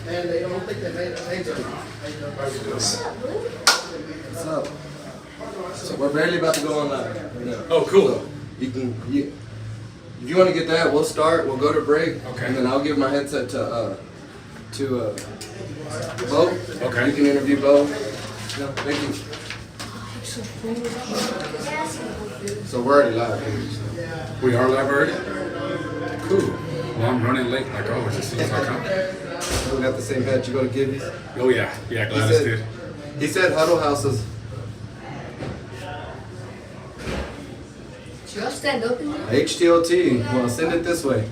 And they don't think they made it. What's up? So we're barely about to go on live. Oh, cool. So if you want to get that, we'll start. We'll go to break. Okay. And then I'll give my headset to Bo. Okay. You can interview Bo. No, thank you. So we're already live. We are live already? Cool. Well, I'm running late like always. It seems like I'm. We got the same hat. You go to Gibby's? Oh, yeah. Yeah, Gladys did. He said Huddle Houses. Should I stand up in there? HTOT. Well, send it this way.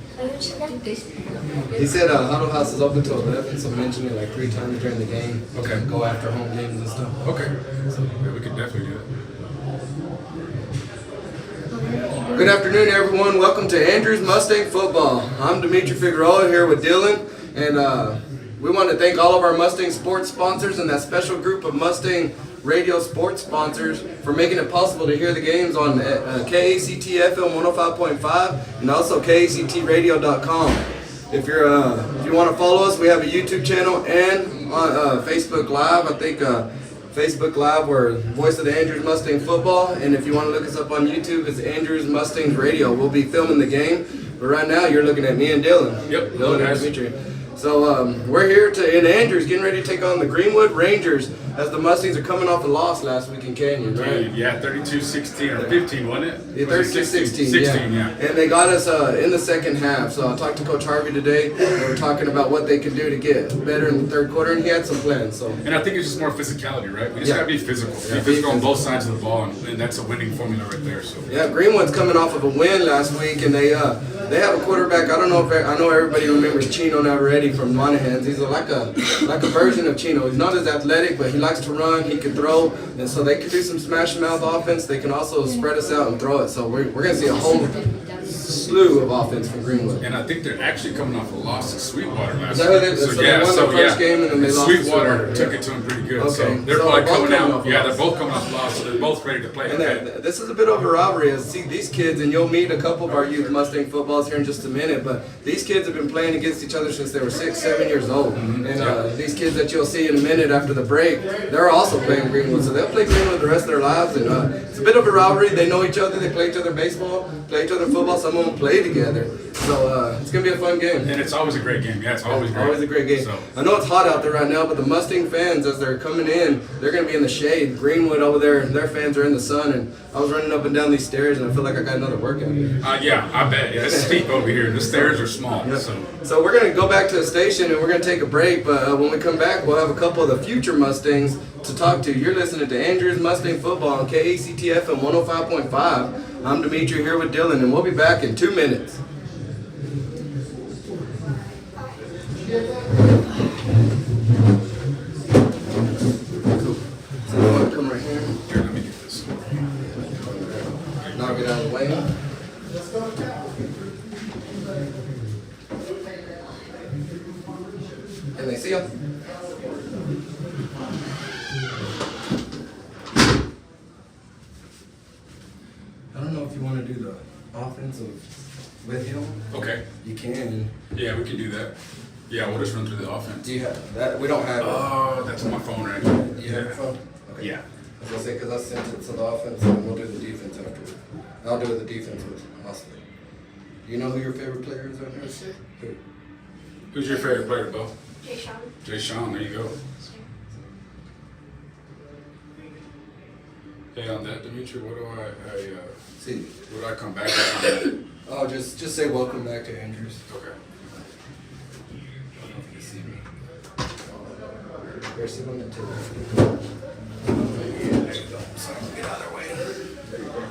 He said Huddle House is open till 11, so mention it like 3 times during the game. Okay. Go after home games and stuff. Okay. Yeah, we can definitely do it. Good afternoon, everyone. Welcome to Andrews Mustang Football. I'm Dimitri Figueroa here with Dylan, and we want to thank all of our Mustang sports sponsors and that special group of Mustang radio sports sponsors for making it possible to hear the games on KACT FM 105.5 and also KACTradio.com. If you want to follow us, we have a YouTube channel and on Facebook Live. I think Facebook Live, we're Voice of the Andrews Mustang Football, and if you want to look us up on YouTube, it's Andrews Mustangs Radio. We'll be filming the game, but right now you're looking at me and Dylan. Yep. Dylan and Dimitri. So we're here in Andrews, getting ready to take on the Greenwood Rangers as the Mustangs are coming off a loss last week in Canyon, right? Yeah, 32-16 or 15, wasn't it? Yeah, 32-16, 16, yeah. And they got us in the second half. So I talked to Coach Harvey today. They were talking about what they could do to get better in the third quarter, and he had some plans. So. And I think it's just more physicality, right? We just got to be physical. Be physical on both sides of the ball, and that's a winning formula right there. So. Yeah, Greenwood's coming off of a win last week, and they have a quarterback. I don't know if I know everybody remembers Chino Navarrete from Monaghan's. He's like a version of Chino. He's not as athletic, but he likes to run. He can throw, and so they can do some smash mouth offense. They can also spread us out and throw it. So we're going to see a whole slew of offense from Greenwood. And I think they're actually coming off a loss to Sweetwater last week. They won the first game and then they lost to Sweetwater took it to them pretty good. Okay. So they're probably coming out. Yeah, they're both coming off a loss, so they're both ready to play. And this is a bit of a rivalry. As see these kids, and you'll meet a couple of our youth Mustang footballs here in just a minute. But these kids have been playing against each other since they were 6, 7 years old. Mm-hmm. And these kids that you'll see in a minute after the break, they're also playing Greenwood. So they'll play Greenwood the rest of their lives. And it's a bit of a rivalry. They know each other. They play each other baseball, play each other football. Some of them play together. So it's going to be a fun game. And it's always a great game. Yeah, it's always great. Always a great game. So. I know it's hot out there right now, but the Mustang fans, as they're coming in, they're going to be in the shade. Greenwood over there, their fans are in the sun. And I was running up and down these stairs, and I feel like I got another workout here. Yeah, I bet. Yeah, it's steep over here. The stairs are small. Yep. So we're going to go back to the station, and we're going to take a break. But when we come back, we'll have a couple of the future Mustangs to talk to. You're listening to Andrews Mustang Football on KACT FM 105.5. I'm Dimitri here with Dylan, and we'll be back in 2 minutes. Cool. So you want to come right here? Here, let me get this. Knock it out of the way. Can they see us? I don't know if you want to do the offensive with him. Okay. You can. Yeah, we can do that. Yeah, we'll just run through the offense. Do you have that? We don't have it. Oh, that's on my phone right now. You have your phone? Okay. Yeah. I was going to say, because I sent it to the offense, and we'll do the defense after. I'll do the defense with Austin. Do you know who your favorite player is right now? Who? Who's your favorite player, Bo? Jay Sean. Jay Sean, there you go. Hey, on that, Dimitri, what do See. What do I come back with? Oh, just say welcome back to Andrews. Okay. I don't know if you see me. Here, sit on that table. There you go. So get out of their way. There you go.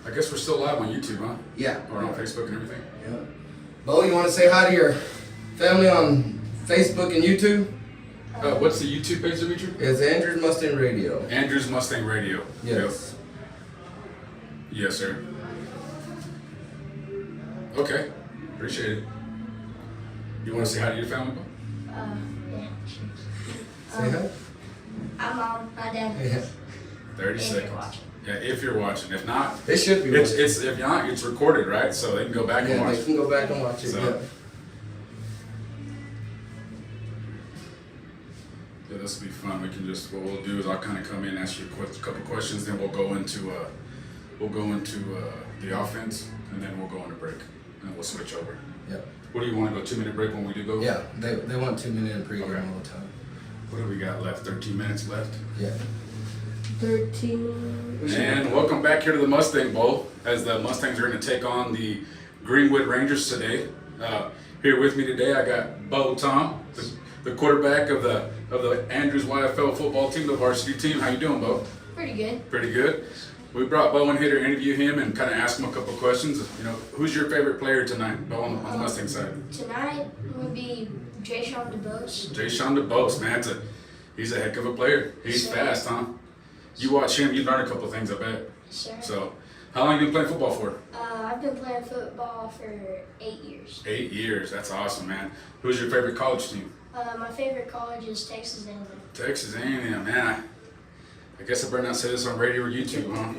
I guess we're still live on YouTube, huh? Yeah. Or on Facebook and everything? Yeah. Bo, you want to say hi to your family on Facebook and YouTube? What's the YouTube page, Dimitri? It's Andrews Mustang Radio. Andrews Mustang Radio. Yes. Yep. Yes, sir. Okay. Appreciate it. You want to say hi to your family, Bo? Say hi. I'm on my dad. Yeah. 30 seconds. Yeah, if you're watching. If not, They should be. it's if not, it's recorded, right? So they can go back and Yeah, watch. they can go back and watch it. So. Yeah. Yeah, this will be fun. We can just what we'll do is I'll kind of come in, ask you a couple questions, then we'll go into the offense, and then we'll go into break, and we'll switch over. Yep. What do you want to go 2-minute break when we do go? Yeah, they want 2 minute pregame Okay. all the time. What do we got left? 13 minutes left. Yeah. 13. And welcome back here to the Mustang Bowl as the Mustangs are going to take on the Greenwood Rangers today. Here with me today, I got Bo Tom, the quarterback of the Andrews YFL football team, the varsity team. How you doing, Bo? Pretty good. Pretty good. We brought Bo in here to interview him and kind of ask him a couple questions. You know, who's your favorite player tonight, Bo, on the Mustang side? Tonight would be Jayshawn DeBose. Jayshawn DeBose, man, he's a heck of a player. He's Sure. fast, huh? You watch him, you learn a couple things, I bet. Sir. So, how long have you been playing football for? I've been playing football for 8 years. 8 years. That's awesome, man. Who's your favorite college team? My favorite college is Texas A&M. Texas A&M, man. I guess I better not say this on radio or YouTube, huh?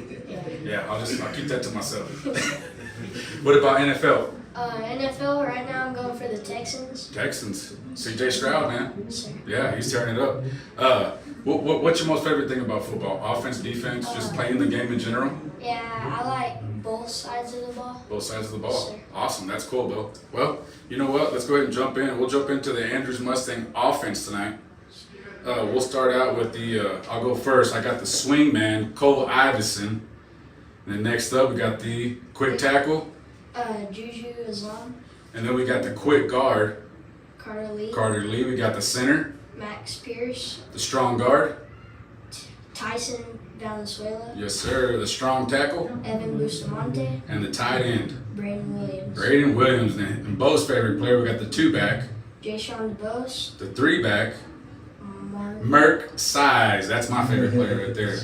Yeah, I'll keep that to myself. What about NFL? NFL, right now I'm going for the Texans. Texans. C.J. Stroud, man. Sir. Yeah, he's tearing it up. What's your most favorite thing about football? Offense, defense, just playing the game in general? Yeah, I like both sides of the ball. Both sides of the ball. Sure. Awesome. That's cool, Bill. Well, you know what? Let's go ahead and jump in. We'll jump into the Andrews Mustang offense tonight. We'll start out with I'll go first. I got the swing man, Cole Iverson. And then next up, we got the quick tackle. Juju Islam, And then we got the quick guard, Carter Lee, Carter Lee. We got the center, Max Pierce, the strong guard. Tyson Valenzuela, Yes, sir. The strong tackle. Evan Bustamante, And the tight end, Braden Williams, Braden Williams. And Bo's favorite player, we got the 2-back, Jayshawn DeBose, the 3-back, Mark, Merk Size. That's my favorite player right there.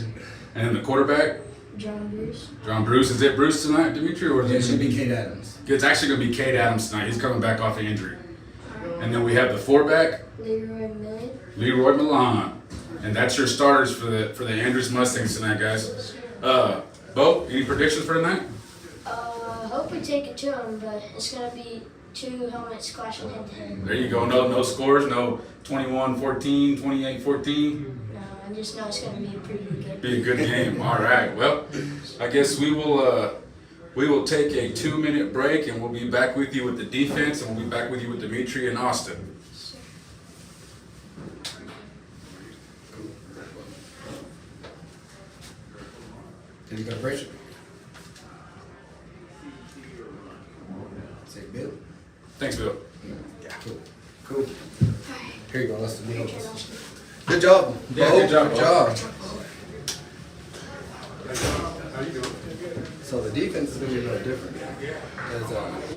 And then the quarterback, John Bruce, John Bruce. Is it Bruce tonight, Dimitri? Or is It should be Kate Adams. It's actually going to be Cade Adams tonight. He's coming back off the injury. And then we have the 4-back, Leroy Millen, Leroy Milan. And that's your starters for the Andrews Mustangs tonight, guys. Bo, any predictions for tonight? hope we take it to him, but it's going to be 2 helmets clashing head to head. There you go. No scores. No 21-14, 28-14. No, I just know it's going to be a pretty good game. Be a good game. All right. Well, I guess we will take a 2-minute break, and we'll be back with you with the defense, and we'll be back with you with Dimitri and Austin. Did you go to break? Say Bill. Thanks, Bill. Yeah. Cool. Here you go. Let's do Okay, it. Austin. Good job. Yeah, Bo. good job, Good Bo. job. So the defense is going to be a little different. 'Cause,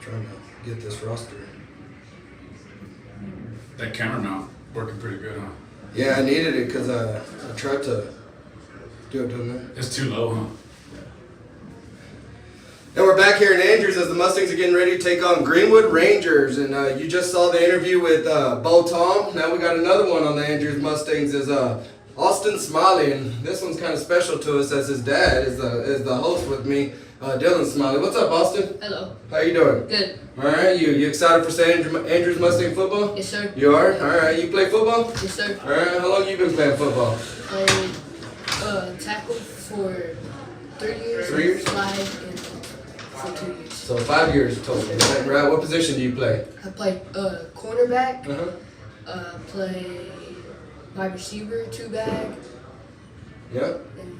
trying to get this roster. That camera mount working pretty good, huh? Yeah, I needed it because I tried to do it, didn't It's too low, huh? And we're back here in Andrews as the Mustangs are getting ready to take on Greenwood Rangers. And you just saw the interview with Bo Tom. Now we got another one on the Andrews Mustangs is Austin Smiley. And this one's kind of special to us as his dad is the host with me, Dylan Smiley. What's up, Austin? Hello. How you doing? Good. All right, you excited for Andrews Mustang football? Yes, sir. You are? All right, you play football? Yes, sir. All right, how long you been playing football? Played tackle for 3 years. 3 years? Flag and for 2 years. So 5 years total. Right, what position do you play? I played cornerback. Uh-huh. Play wide receiver, 2-back, Yep. and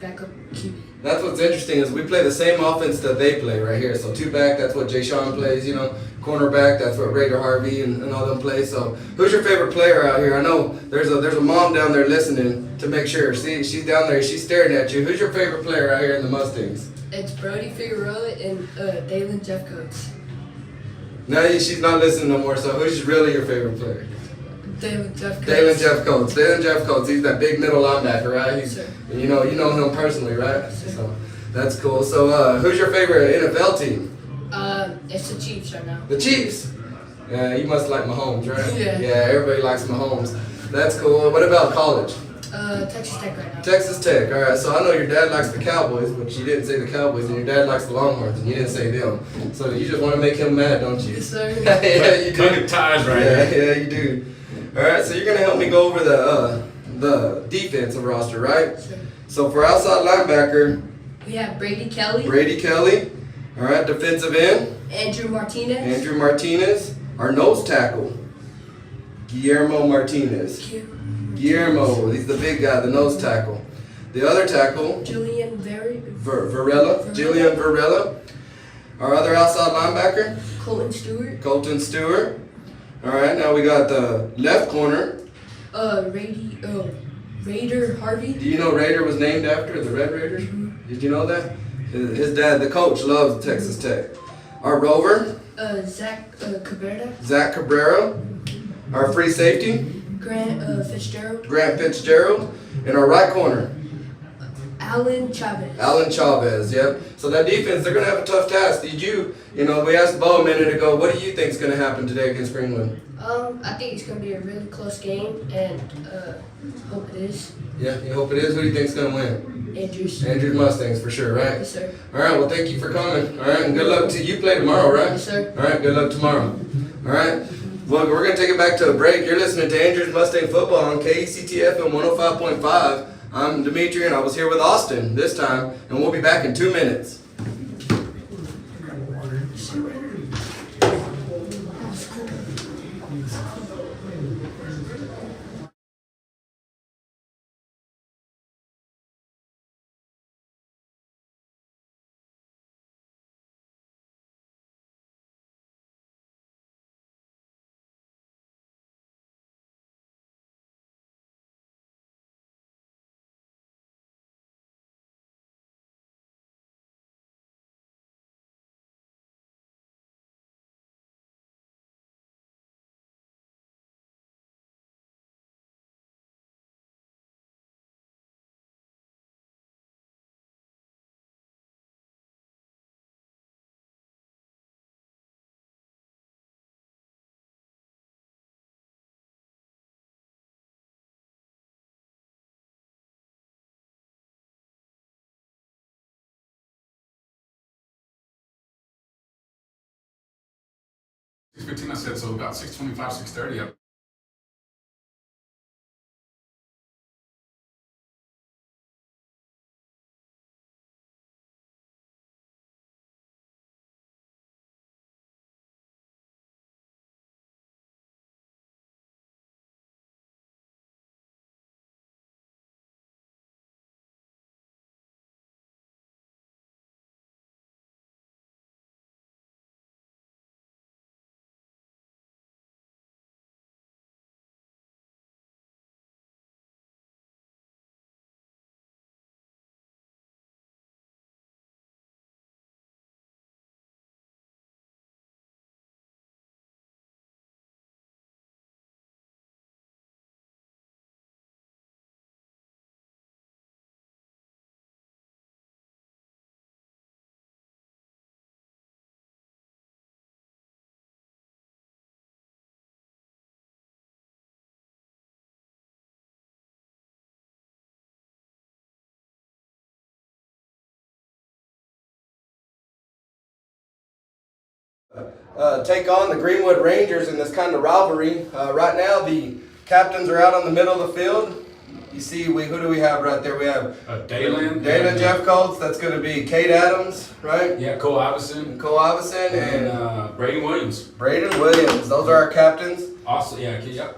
backup QB. That's what's interesting is we play the same offense that they play right here. So 2-back, that's what Jay Sean plays, you know. Cornerback, that's what Raider Harvey and all them play. So who's your favorite player out here? I know there's a mom down there listening to make sure. See, she's down there, she's staring at you. Who's your favorite player out here in the Mustangs? It's Brody Figueroa and Dalen Jeffcoats. No, she's not listening no more. So who's really your favorite player? Dalen Jeffcoats. Dalen Jeffcoats. Dalen Jeffcoats. He's that big middle linebacker, right? Sir. You know him personally, right? Sir. So that's cool. So who's your favorite NFL team? It's the Chiefs right now. The Chiefs. Yeah, you must like Mahomes, right? Yeah. Yeah, everybody likes Mahomes. That's cool. What about college? Texas Tech right now. Texas Tech. All right. So I know your dad likes the Cowboys, but you didn't say the Cowboys, and your dad likes the Longhorns, and you didn't say them. So you just want to make him mad, don't you? Yes, sir. Yeah, you do. Cutting ties right Yeah, here. yeah, you do. All right. So you're gonna help me go over the defensive roster, right? Sure. So for outside linebacker, We have Brady Kelly, Brady Kelly. All right. Defensive end, Andrew Martinez, Andrew Martinez. Our nose tackle, Guillermo Martinez. Guillermo, he's the big guy, the nose tackle. The other tackle, Julian Varela, Jillian Varela. Our other outside linebacker, Colton Stewart, Colton Stewart. All right, now we got the left corner. Raider Harvey. Do you know Raider was named after the Red Raiders? Did you know that? His dad, the coach, loves Texas Tech. Our rover, Zach Cabrera, Zach Cabrera. Our free safety, Grant Fitzgerald, Grant Fitzgerald. And our right corner, Alan Chavez. Alan Chavez, yep. So that defense, they're going to have a tough task. We asked Bo a minute ago, what do you think is going to happen today against Greenwood? I think it's going to be a really close game, and hope it is. Yeah, you hope it is. Who do you think's going to win? Andrews. Andrews Mustangs for sure, right? Yes, sir. All right, well, thank you for coming. All right, and good luck to you. Play tomorrow, right? Yes, sir. All right, good luck tomorrow. All right. Well, we're going to take it back to a break. You're listening to Andrews Mustang Football on KECTF and 105.5. I'm Dimitri, and I was here with Austin this time, and we'll be back in 2 minutes. Six 15, I said, so about 6:25, 6:30. take on the Greenwood Rangers in this kind of rivalry. Right now, the captains are out on the middle of the field. You see, who do we have right there? We have Dalen Jeff Colts. That's going to be Kate Adams, right? Yeah, Cole Iverson. Cole Iverson And Braden Williams. Braden Williams. Those are our captains. Also, yep.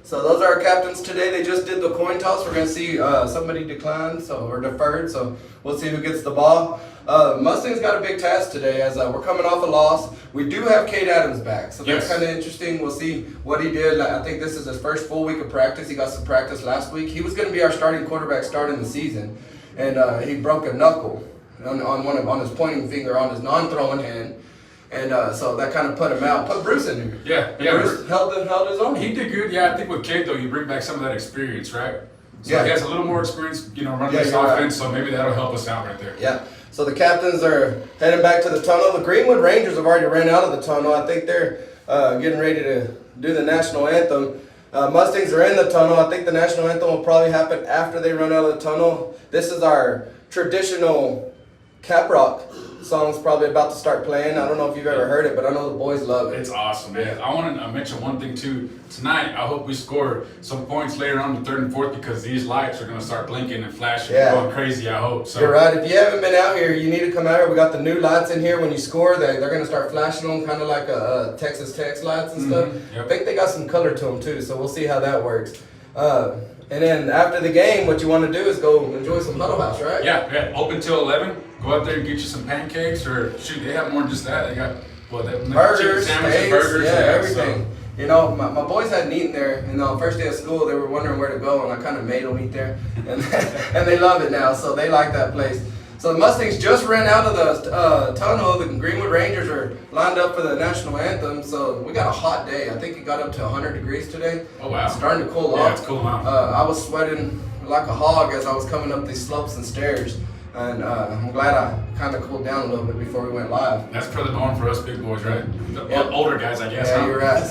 So those are our captains today. They just did the coin toss. We're going to see somebody decline or deferred. So we'll see who gets the ball. Mustangs got a big task today as we're coming off a loss. We do have Kate Adams back, so that's kind of interesting. We'll see what he did. I think this is his first full week of practice. He got some practice last week. He was going to be our starting quarterback starting the season, and he broke a knuckle on his pointing finger on his non-throwing hand. And so that kind of put him out. Put Bruce in there. Yeah. Bruce held his own. He did good. Yeah, I think with Kate though, you bring back some of that experience, right? So Yeah. he has a little more experience, running this you're offense. right. So maybe that'll help us out right there. Yeah. So the captains are heading back to the tunnel. The Greenwood Rangers have already ran out of the tunnel. I think they're getting ready to do the national anthem. Mustangs are in the tunnel. I think the national anthem will probably happen after they run out of the tunnel. This is our traditional Cap Rock song's probably about to start playing. I don't know if you've ever heard it, but I know the boys love it. It's awesome, man. I want to mention one thing too. Tonight, I hope we score some points later on the third and fourth because these lights are going to start blinking and flashing and going crazy, I hope. So. You're right. If you haven't been out here, you need to come out here. We got the new lights in here. When you score, they're going to start flashing them kind of like Texas Tech lights and stuff. Yep. I think they got some color to them too, so we'll see how that works. And then after the game, what you want to do is go enjoy some Huddle House, right? Yeah. Open till 11. Go out there and get you some pancakes or shoot. They have more than just that. They got Burgers, sandwiches, steaks, burgers, everything. So. My boys hadn't eaten there. First day of school, they were wondering where to go, and I kind of made them eat there, and they love it now. So they like that place. So the Mustangs just ran out of the tunnel. The Greenwood Rangers are lined up for the national anthem. So we got a hot day. I think it got up to 100 degrees today. Oh wow! It's starting to cool off. Yeah, it's cooling off. I was sweating like a hog as I was coming up these slopes and stairs. And I'm glad I kind of cooled down a little bit before we went live. That's per the norm for us big boys, right? Yep. Older guys, I guess. Yeah, huh? you're right.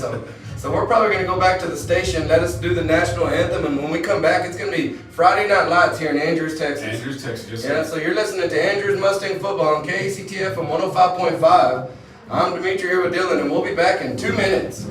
So we're probably going to go back to the station, let us do the national anthem, and when we come back, it's going to be Friday Night Lights here in Andrews, Texas. Andrews, Texas. Yes, Yeah, so you're listening to Andrews Mustang Football on KACTF from 105.5. I'm Dimitri here with Dylan, and we'll be back in 2 minutes.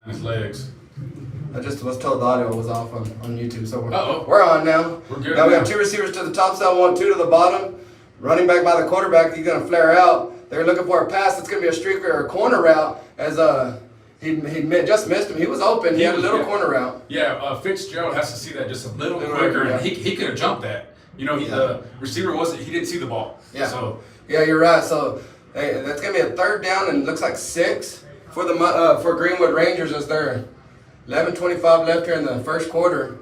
his legs. I just was told the audio was off on YouTube, so Uh-oh. we're on now. We're good Now we now. have 2 receivers to the top side, 1, 2 to the bottom. Running back by the quarterback, he's going to flare out. They're looking for a pass. It's going to be a streaker or a corner route as he just missed him. He was open. He had a little corner route. Yeah, Fitzgerald has to see that just a little Little quicker, quicker, and he could have jumped that. You know, the receiver he didn't see the ball. Yeah. So Yeah, you're right. So hey, that's going to be a 3rd down and looks like 6 for the for Greenwood Rangers as they're 11:25 left here in the first quarter.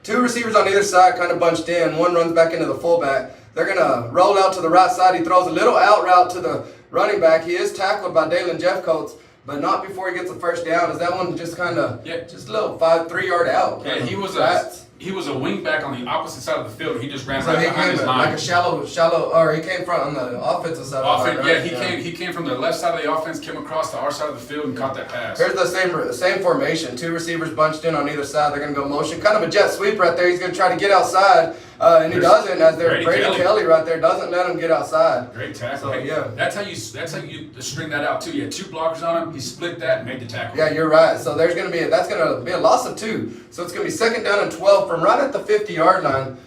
2 receivers on either side kind of bunched in. One runs back into the fullback. They're going to roll out to the right side. He throws a little out route to the running back. He is tackled by Dalen Jeffcoats, but not before he gets the first down. Is that one just kind of just a little 3-yard out? yeah, he was a wing back on the opposite side of the field. And he just ran So right he behind came his line. like a shallow, or he came from on the offensive side. of the line, right? He came from the left side of the offense, came across to our side of the field and caught that pass. Here's the same formation. 2 receivers bunched in on either side. They're going to go motion. Kind of a jet sweep right there. He's going to try to get outside, and he doesn't. As their Brady Kelly right there doesn't let him get outside. Great tackle. So, Hey, yeah. That's how you string that out too. You had 2 blockers on him. He split that and made the tackle. Yeah, you're right. So that's going to be a loss of 2. So it's going to be 2nd down and 12 from right at the 50-yard line.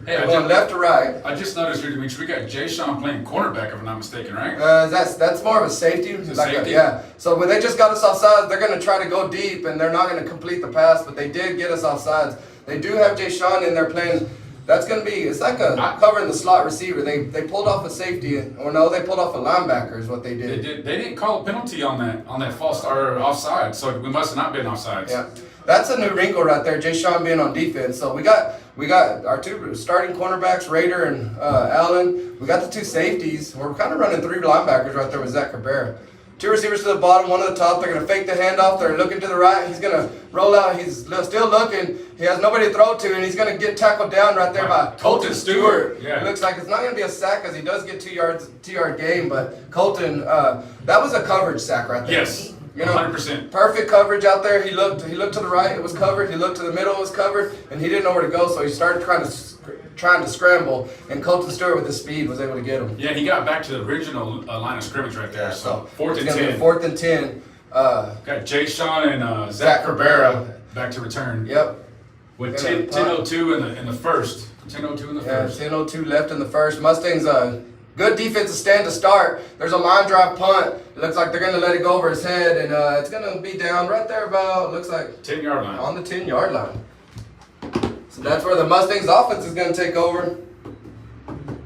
Hey, They're going left to right. I just noticed here, Dimitri, we got Jay Sean playing cornerback, if I'm not mistaken, right? That's more of a safety. Safety? Yeah. So when they just got us offsides, they're going to try to go deep, and they're not going to complete the pass, but they did get us offsides. They do have Jay Sean in there playing. That's going to be, it's like covering the slot receiver. They pulled off a safety, or no, they pulled off a linebacker is what they did. They didn't call a penalty on that false start or offside, so we must have not been offsides. Yeah. That's a new wrinkle right there, Jay Sean being on defense. So we got our 2 starting cornerbacks, Rader and Allen. We got the 2 safeties. We're kind of running 3 linebackers right there with Zach Cabrera. 2 receivers to the bottom, 1 at the top. They're going to fake the handoff. They're looking to the right. He's going to roll out. He's still looking. He has nobody to throw to, and he's going to get tackled down right there by Colton Stewart. Yeah. It looks like it's not going to be a sack because he does get 2-yard gain, but Colton, that was a coverage sack right there. Yes. You know, 100%. Perfect coverage out there. He looked to the right, it was covered. He looked to the middle, it was covered, and he didn't know where to go. So he started trying to scramble, and Colton Stewart with his speed was able to get him. Yeah, he got back to the original line of scrimmage right there. So 4th and 10. 4th and 10. Got Jay Sean and Zach Cabrera back to return. Yep. With 10:02 in the first. 10:02 in the Yeah, first. 10:02 left in the first. Mustangs good defensive stand to start. There's a line drive punt. It looks like they're going to let it go over his head, and it's going to be down right there about, looks like 10-yard line. on the 10-yard line. So that's where the Mustangs offense is going to take over.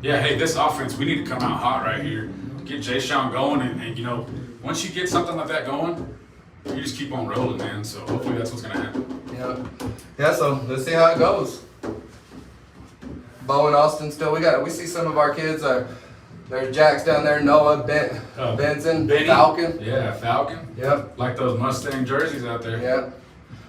Yeah, hey, this offense, we need to come out hot right here. Get Jay Sean going, and you know, once you get something like that going, you just keep on rolling, man. So hopefully that's what's going to happen. Yeah, so let's see how it goes. Bo and Austin still, we see some of our kids. There's Jax down there, Noah, Benson, Benny. Falcon. Yeah, Falcon. Yep. Like those Mustang jerseys out there. Yep.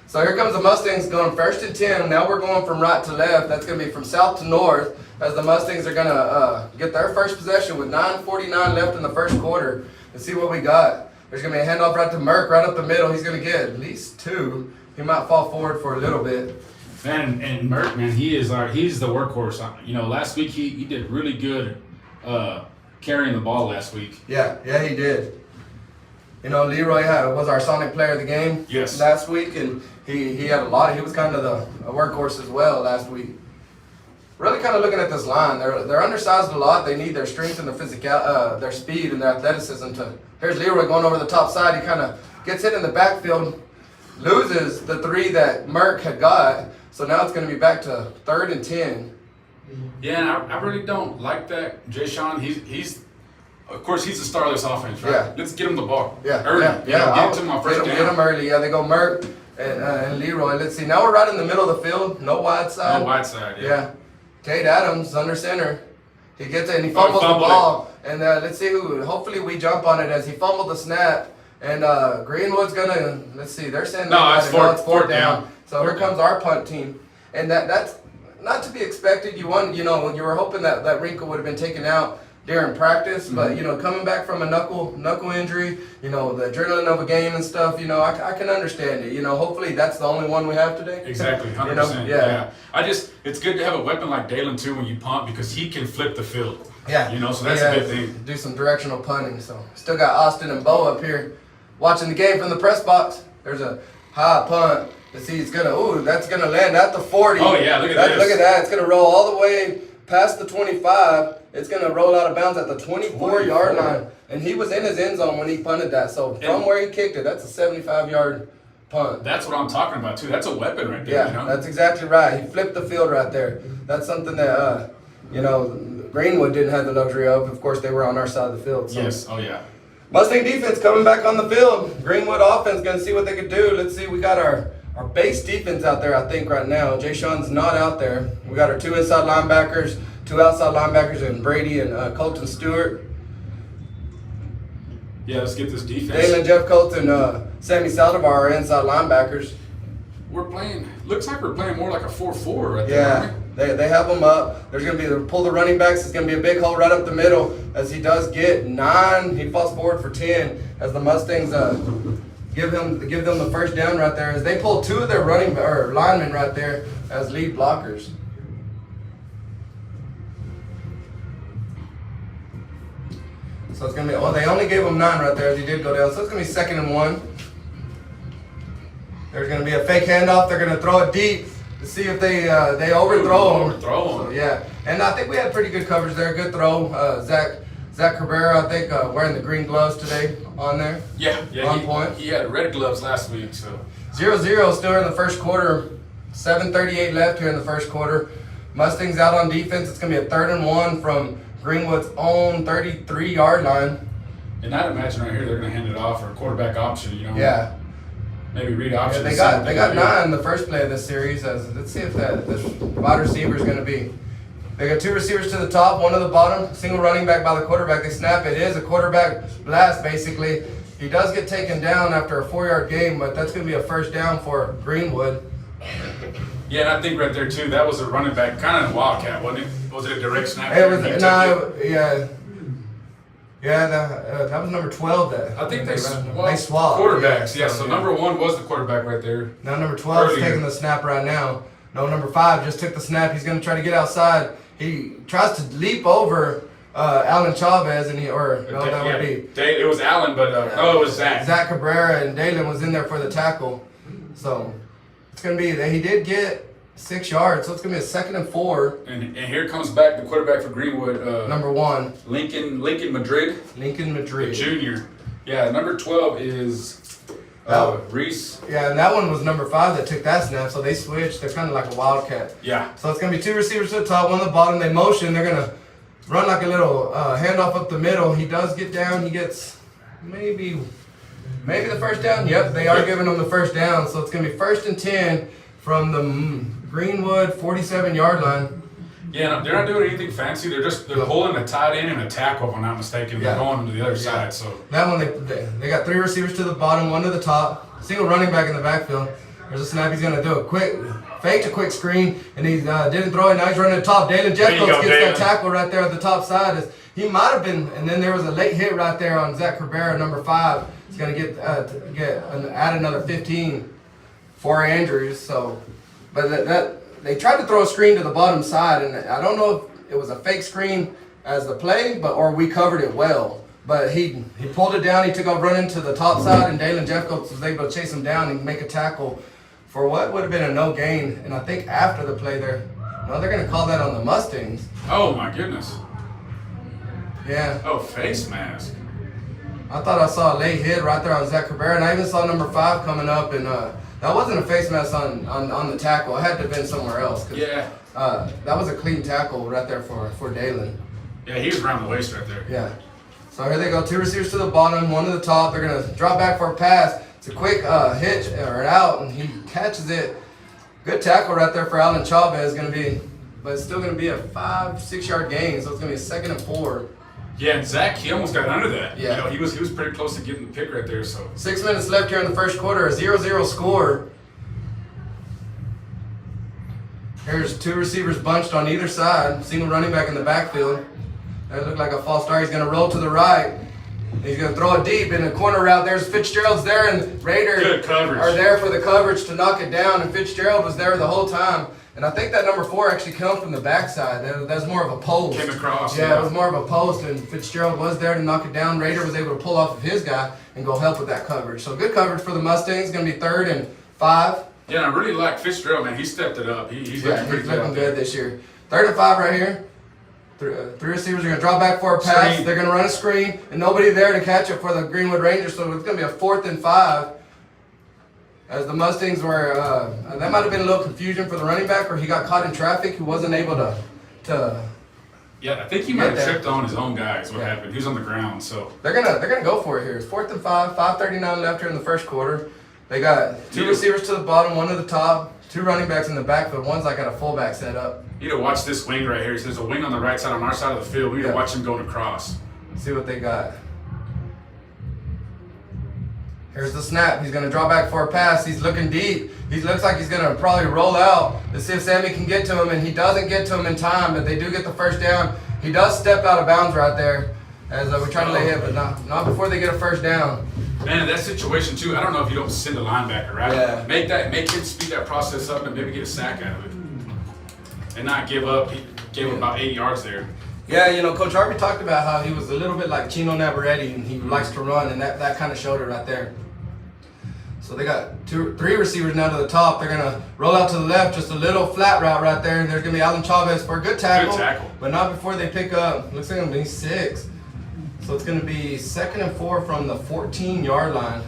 So here comes the Mustangs going 1st and 10. Now we're going from right to left. That's going to be from south to north as the Mustangs are going to get their first possession with 9:49 left in the first quarter. Let's see what we got. There's going to be a handoff right to Merck, right up the middle. He's going to get at least 2. He might fall forward for a little bit. Man, and Merck, man, he's the workhorse. You know, last week he did really good carrying the ball last week. Yeah, he did. You know, Leroy was our Sonic player of the game last week, and he had a lot. He was kind of a workhorse as well last week. Really kind of looking at this line, they're undersized a lot. They need their strength and their speed and their athleticism Here's Leroy going over the top side. He kind of gets hit in the backfield, loses the 3 that Merck had got. So now it's going to be back to 3rd and 10. Yeah, I really don't like that. Jay Sean, he's of course he's the star of this offense, right? Yeah. Let's get him the ball. Yeah, early. yeah. Get to him on first down. Get him early. Yeah, they go Merck and Leroy. Let's see. Now we're right in the middle of the field. No wide side. No wide side. Yeah. Tate Adams under center. He gets it and he fumbles the ball. And let's see who. Hopefully we jump on it as he fumbled the snap. And Greenwood's gonna. Let's see. They're saying it's 4th down. So here comes our punt team, and that's not to be expected. You were hoping that wrinkle would have been taken out during practice, but coming back from a knuckle injury, the adrenaline of a game and stuff, I can understand it. Hopefully that's the only one we have today. Exactly, 100%. Yeah. It's good to have a weapon like Dalen too when you punt because he can flip the field. Yeah. So that's a good thing. Do some directional punting. So still got Austin and Bo up here watching the game from the press box. There's a high punt. Let's see, that's gonna land at the 40. Oh yeah, look at this. Look at that. It's gonna roll all the way past the 25. It's gonna roll out of bounds at the 24-yard line. And he was in his end zone when he punted that. So from where he kicked it, that's a 75-yard punt. That's what I'm talking about too. That's a weapon right there. Yeah, you know? that's exactly right. He flipped the field right there. That's something that Greenwood didn't have the luxury of. Of course, they were on our side of the field. So. Yes. Oh yeah. Mustang defense coming back on the field. Greenwood offense gonna see what they could do. Let's see. We got our base defense out there, I think, right now. Jay Sean's not out there. We got our 2 inside linebackers, 2 outside linebackers, and Brady and Colton Stewart. Yeah, let's get this defense. Dalen, Jeff Colton, Sammy Saldivar are inside linebackers. Looks like we're playing more like a 4-4 right there. Yeah, Right? they have them up. There's going to be pull the running backs. It's going to be a big hole right up the middle as he does get 9. He falls forward for 10 as the Mustangs give them the first down right there as they pull 2 of their linemen right there as lead blockers. So it's going to be, they only gave him 9 right there as he did go down. So it's going to be 2nd and 1. There's going to be a fake handoff. They're going to throw it deep to see if they overthrow him. So, yeah. And I think we had pretty good coverage there. Good throw. Zach Cabrera, I think, wearing the green gloves today on there. Yeah. On point. He had red gloves last week, so. 0-0 still in the first quarter. 7:38 left here in the first quarter. Mustangs out on defense. It's going to be a 3rd and 1 from Greenwood's own 33-yard line. And I'd imagine right here they're going to hand it off or quarterback option, you know. Yeah. Maybe read option. Yeah, they got 9 in the first play of this series. Let's see if this wide receiver is going to be. They got 2 receivers to the top, 1 to the bottom. Single running back by the quarterback. They snap. It is a quarterback blast, basically. He does get taken down after a 4-yard gain, but that's going to be a first down for Greenwood. Yeah, and I think right there too, that was a running back, kind of a wildcat, wasn't it? Was it a direct snap? It was that was number 12. I think they swapped quarterbacks. Yeah, so number 1 was the quarterback right there. Now number 12 is taking the snap right now. No, number 5 just took the snap. He's going to try to get outside. He tries to leap over Alan Chavez, and it was Alan, but it was Zach. Zach Cabrera and Dalen was in there for the tackle. So it's going to be, he did get 6 yards, so it's going to be a 2nd and 4. And here comes back the quarterback for Greenwood. Number 1. Lincoln Madrid. The junior. Yeah, number 12 is Reese. Yeah, and that one was number 5 that took that snap, so they switched. They're kind of like a wildcat. Yeah. So it's going to be 2 receivers to the top, 1 to the bottom. They motion. They're going to run like a little handoff up the middle. He does get down. He gets maybe the first down. Yep, they are giving him the first down. So it's going to be 1st and 10 from the Greenwood 47-yard line. Yeah, they're not doing anything fancy. They're holding a tight end and a tackle, if I'm not mistaken. They're going to the other side. So that one, they got 3 receivers to the bottom, 1 to the top, single running back in the backfield. There's a snap. He's going to do a quick screen, and he didn't throw it. Now he's running the top. Dalen Jeffcoats gets that tackle right there at the top side. He might have been, and then there was a late hit right there on Zach Cabrera, number 5. He's going to add another 15 for Andrews. So, but they tried to throw a screen to the bottom side, and I don't know if it was a fake screen as the play, or we covered it well. But he pulled it down. He took off running to the top side, and Dalen Jeffcoats was able to chase him down and make a tackle for what would have been a no gain. And I think after the play they're going to call that on the Mustangs. Oh my goodness. Yeah. Oh, face mask. I thought I saw a late hit right there on Zach Cabrera, and I even saw number 5 coming up, and that wasn't a face mask on the tackle. It had to have been somewhere else. Yeah. That was a clean tackle right there for Dalen. Yeah, he was around the waist right there. Yeah. So here they go, 2 receivers to the bottom, 1 to the top. They're going to drop back for a pass. It's a quick hitch or out, and he catches it. Good tackle right there for Alan Chavez. But it's still going to be a 5-6 yard gain, so it's going to be a 2nd and 4. Yeah, and Zach, he almost got under that. Yeah. You know, he was pretty close to getting the pick right there. So 6 minutes left here in the first quarter, a 0-0 score. Here's 2 receivers bunched on either side, single running back in the backfield. That looked like a false start. He's going to roll to the right. He's going to throw it deep in the corner route. There's Fitzgerald's there, and Raiders are there for the coverage to knock it down. And Fitzgerald was there the whole time. And I think that number 4 actually come from the backside. That's more of a post. Came across. Yeah, it was more of a post, and Fitzgerald was there to knock it down. Raider was able to pull off of his guy and go help with that coverage. So good coverage for the Mustangs. Going to be 3rd and 5. Yeah, I really like Fitzgerald, man. He stepped it up. He's Yeah, looking pretty he's looking good. good this year. 3rd and 5 right here. Three receivers are going to drop back for a pass. Screen. They're going to run a screen, and nobody there to catch it for the Greenwood Rangers. So it's going to be a 4th and 5. As the Mustangs were, that might have been a little confusion for the running back, or he got caught in traffic. He wasn't able to. Yeah, I think he might have there. tripped on his own guy. Is what Yeah. happened. He was on the ground, so. They're gonna go for it here. It's 4th and 5. 5:39 left here in the first quarter. They got 2 receivers to the bottom, 1 to the top, 2 running backs in the backfield. One's like got a fullback set up. You need to watch this wing right here. There's a wing on the right side on our side of the field. We need Yeah. to watch him going across. See what they got. Here's the snap. He's going to draw back for a pass. He's looking deep. He looks like he's going to probably roll out to see if Sammy can get to him, and he doesn't get to him in time, but they do get the first down. He does step out of bounds right there as we try to lay hit, but not before they get a first down. Man, in that situation too, I don't know if you don't send a linebacker, right? Yeah. Make him speed that process up and maybe get a sack out of it. And not give up. He gave up about 80 yards there. Yeah, you know, Coach Harvey talked about how he was a little bit like Chino Navarrete, and he likes to run, and that kind of showed it right there. So they got 3 receivers now to the top. They're going to roll out to the left, just a little flat route right there. And there's going to be Alan Chavez for a good tackle. Good tackle. But not before they pick up, looks like it's going to be 6. So it's going to be 2nd and 4 from the 14-yard line.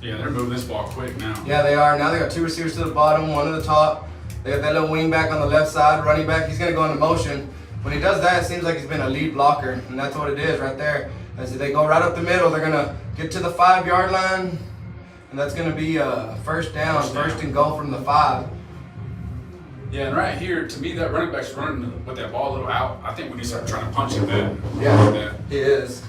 Yeah, they're moving this ball quick now. Yeah, they are. Now they got 2 receivers to the bottom, 1 to the top. They got that little wing back on the left side, running back. He's going to go into motion. When he does that, it seems like he's been a lead blocker, and that's what it is right there. As they go right up the middle, they're going to get to the 5-yard line, and that's going to be a first down, first and goal from the 5. Yeah, and right here, to me, that running back's running with that ball a little out. I think we need to start trying to punch him back. Yeah, he is.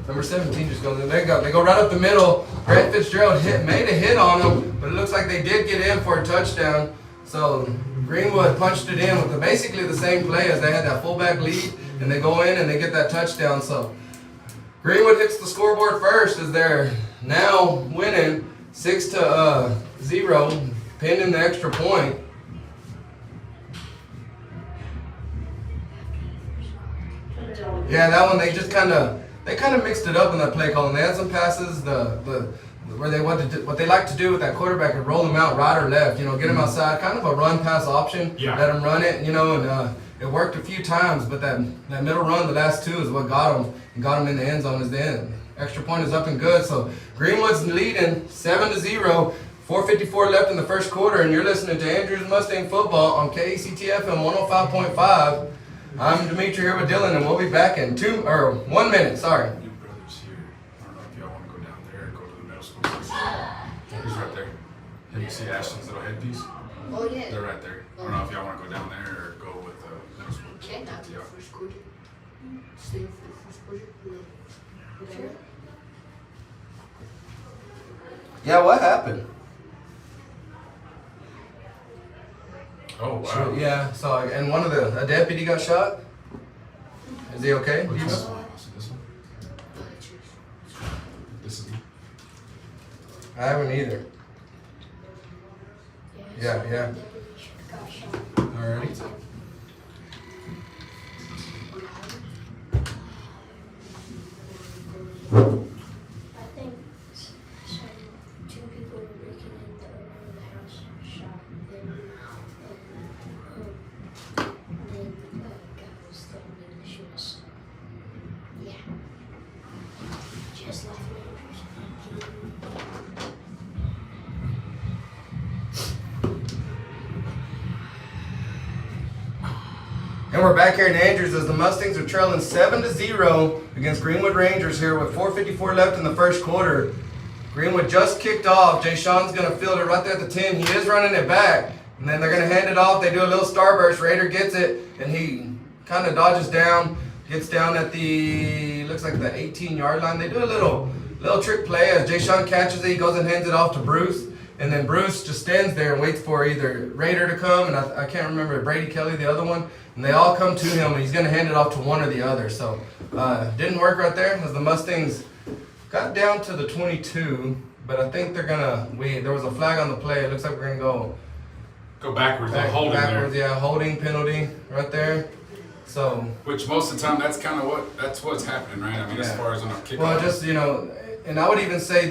Number 17 just goes in. They go right up the middle. Grant Fitzgerald made a hit on him, but it looks like they did get in for a touchdown. So Greenwood punched it in with basically the same play as they had that fullback lead, and they go in and they get that touchdown. So Greenwood hits the scoreboard first as they're now winning 6-0, pending the extra point. Yeah, that one they just kind of mixed it up in that play calling. They had some passes where they what they like to do with that quarterback is roll them out right or left. You know, get them outside, kind of a run pass option. Yeah. Let them run it. You know, and it worked a few times, but that middle run, the last 2 is what got them in the end zone. Is the end. Extra point is up and good. So Greenwood's leading 7-0. 4:54 left in the first quarter, and you're listening to Andrews Mustang Football on KACTFM 105.5. I'm Dimitri here with Dylan, and we'll be back in 1 minute. Sorry. New brothers here. I don't know if y'all want to go down there or go to the middle school. He's right there. Have you seen Ashton's little headpiece? Oh, yeah. They're right there. I don't know if y'all want to go down there or go with the middle school. Can not Yeah. the first quarter. Stay for the first quarter. No. Sure. Yeah, what happened? Oh, wow. Yeah, so and a deputy got shot. Is he okay? Do you This know? one. This is I haven't either. Yeah. Got shot. Alrighty. I think two people were breaking into the house, shot them, and then guy was threatening to shoot us. Yeah. Just like And we're back here in Andrews as the Mustangs are trailing 7-0 against Greenwood Rangers here with 4:54 left in the first quarter. Greenwood just kicked off. Jay Sean's going to field it right there at the 10. He is running it back. And then they're going to hand it off. They do a little starburst. Raider gets it, and he kind of dodges down. Gets down at looks like the 18-yard line. They do a little trick play as Jay Sean catches it. He goes and hands it off to Bruce. And then Bruce just stands there and waits for either Raider to come, and I can't remember, Brady Kelly, the other one. And they all come to him, and he's going to hand it off to one or the other. So didn't work right there as the Mustangs got down to the 22. But I think they're going to, there was a flag on the play. It looks like we're going to go backwards. They're holding backwards, there. yeah, holding penalty right there. So, Which most of the time, that's what's happening, right? I mean, as far as on a kickoff. well, just, and I would even say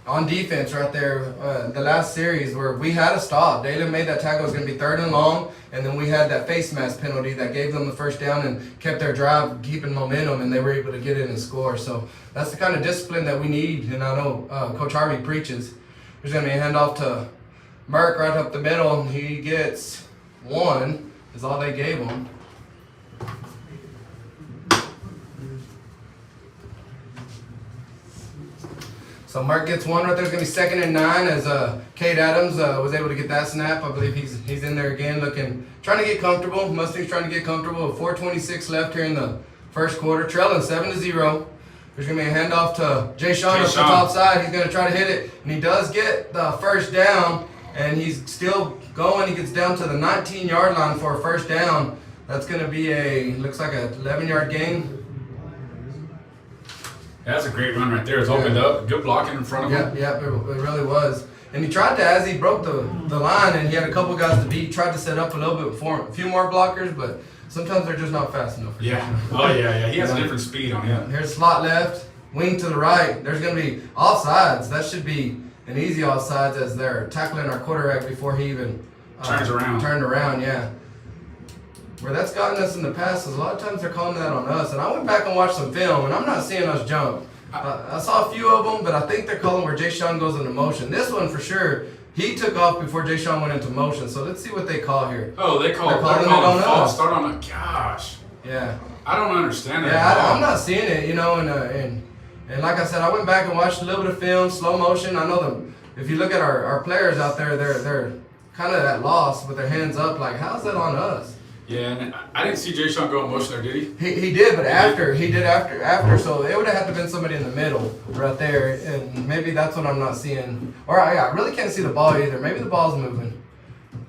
on defense right there, the last series where we had a stop. Dalen made that tackle. It was going to be 3rd and long, and then we had that face mask penalty that gave them the first down and kept their drive keeping momentum, and they were able to get in and score. So that's the kind of discipline that we need, and I know Coach Harvey preaches. There's going to be a handoff to Merck right up the middle. He gets 1, is all they gave him. So Mark gets 1 right there. It's going to be 2nd and 9 as Cade Adams was able to get that snap. I believe he's in there again trying to get comfortable. Mustangs trying to get comfortable. 4:26 left here in the first quarter. Trailing 7-0. There's going to be a handoff to Jay Sean up the top side. He's going to try to hit it. And he does get the first down. And he's still going. He gets down to the 19-yard line for a first down. That's going to be looks like a 11-yard gain. That's a great run right there. It's opened up. Good blocking in front of him. Yeah, it really was. And he tried to, as he broke the line and he had a couple guys to beat, tried to set up a little bit for a few more blockers, but sometimes they're just not fast enough. Yeah. Oh, yeah. He has a different speed on him. Here's slot left, wing to the right. There's going to be offsides. That should be an easy offsides as they're tackling our quarterback before he even turned around, yeah. Where that's gotten us in the past is a lot of times they're calling that on us. And I went back and watched some film, and I'm not seeing us jump. I saw a few of them, but I think they're calling where Jay Sean goes into motion. This one for sure, he took off before Jay Sean went into motion. So let's see what they call here. Oh, they're calling false start on a gosh. Yeah. I don't understand that. Yeah, I'm not seeing it, and like I said, I went back and watched a little bit of film, slow motion. I know them. If you look at our players out there, they're kind of at loss with their hands up. Like, how's that on us? Yeah, and I didn't see Jay Sean go in motion there, did he? He did, but after, so it would have had to have been somebody in the middle right there, and maybe that's what I'm not seeing. Or I really can't see the ball either. Maybe the ball's moving.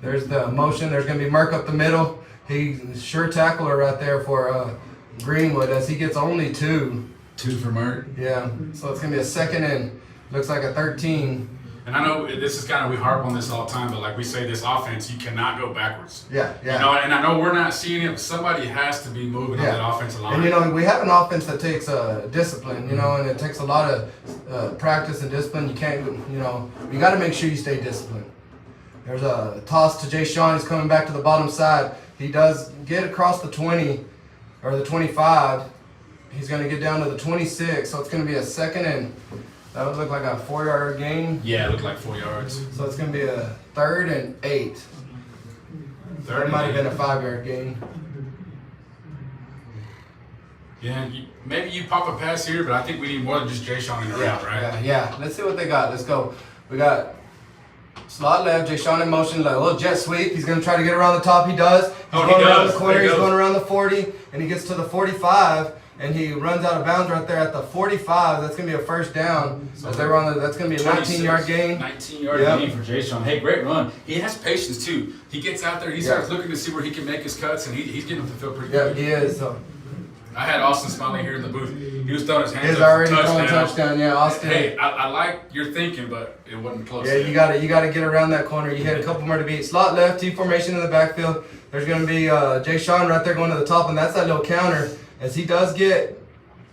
There's the motion. There's going to be Merck up the middle. He's sure tackler right there for Greenwood as he gets only 2. 2 for Merck. Yeah, so it's going to be a 2nd and looks like a 13. And I know this is kind of, we harp on this all the time, but like we say, this offense, you cannot go backwards. Yeah. And I know we're not seeing it, but somebody has to be moving on that offensive line. And we have an offense that takes discipline, and it takes a lot of practice and discipline. You can't, you got to make sure you stay disciplined. There's a toss to Jay Sean. He's coming back to the bottom side. He does get across the 20 or the 25. He's going to get down to the 26, so it's going to be a 2nd and that would look like a 4-yard gain. Yeah, it looked like 4 yards. So it's going to be a 3rd and 8. That might have been a 5-yard gain. Yeah, maybe you pop a pass here, but I think we need more than just Jay Sean in the route, right? Yeah. Let's see what they got. Let's go. We got slot left, Jay Sean in motion, like a little jet sweep. He's going to try to get around the top. He does. He's going around the corner. He's going around the 40, and he gets to the 45. And he runs out of bounds right there at the 45. That's going to be a first down. So that's going to be a 19-yard gain. 19-yard gain for Jay Sean. Hey, great run. He has patience, too. He gets out there. He starts looking to see where he can make his cuts, and he's getting up the field pretty good. Yeah, he is. So. I had Austin Smiley here in the booth. He was throwing his hands up. He's already throwing touchdown. Yeah, Austin. Hey, I like your thinking, but it wasn't close. Yeah, you got to get around that corner. You had a couple more to beat. Slot left, T formation in the backfield. There's going to be Jay Sean right there going to the top, and that's that little counter as he does get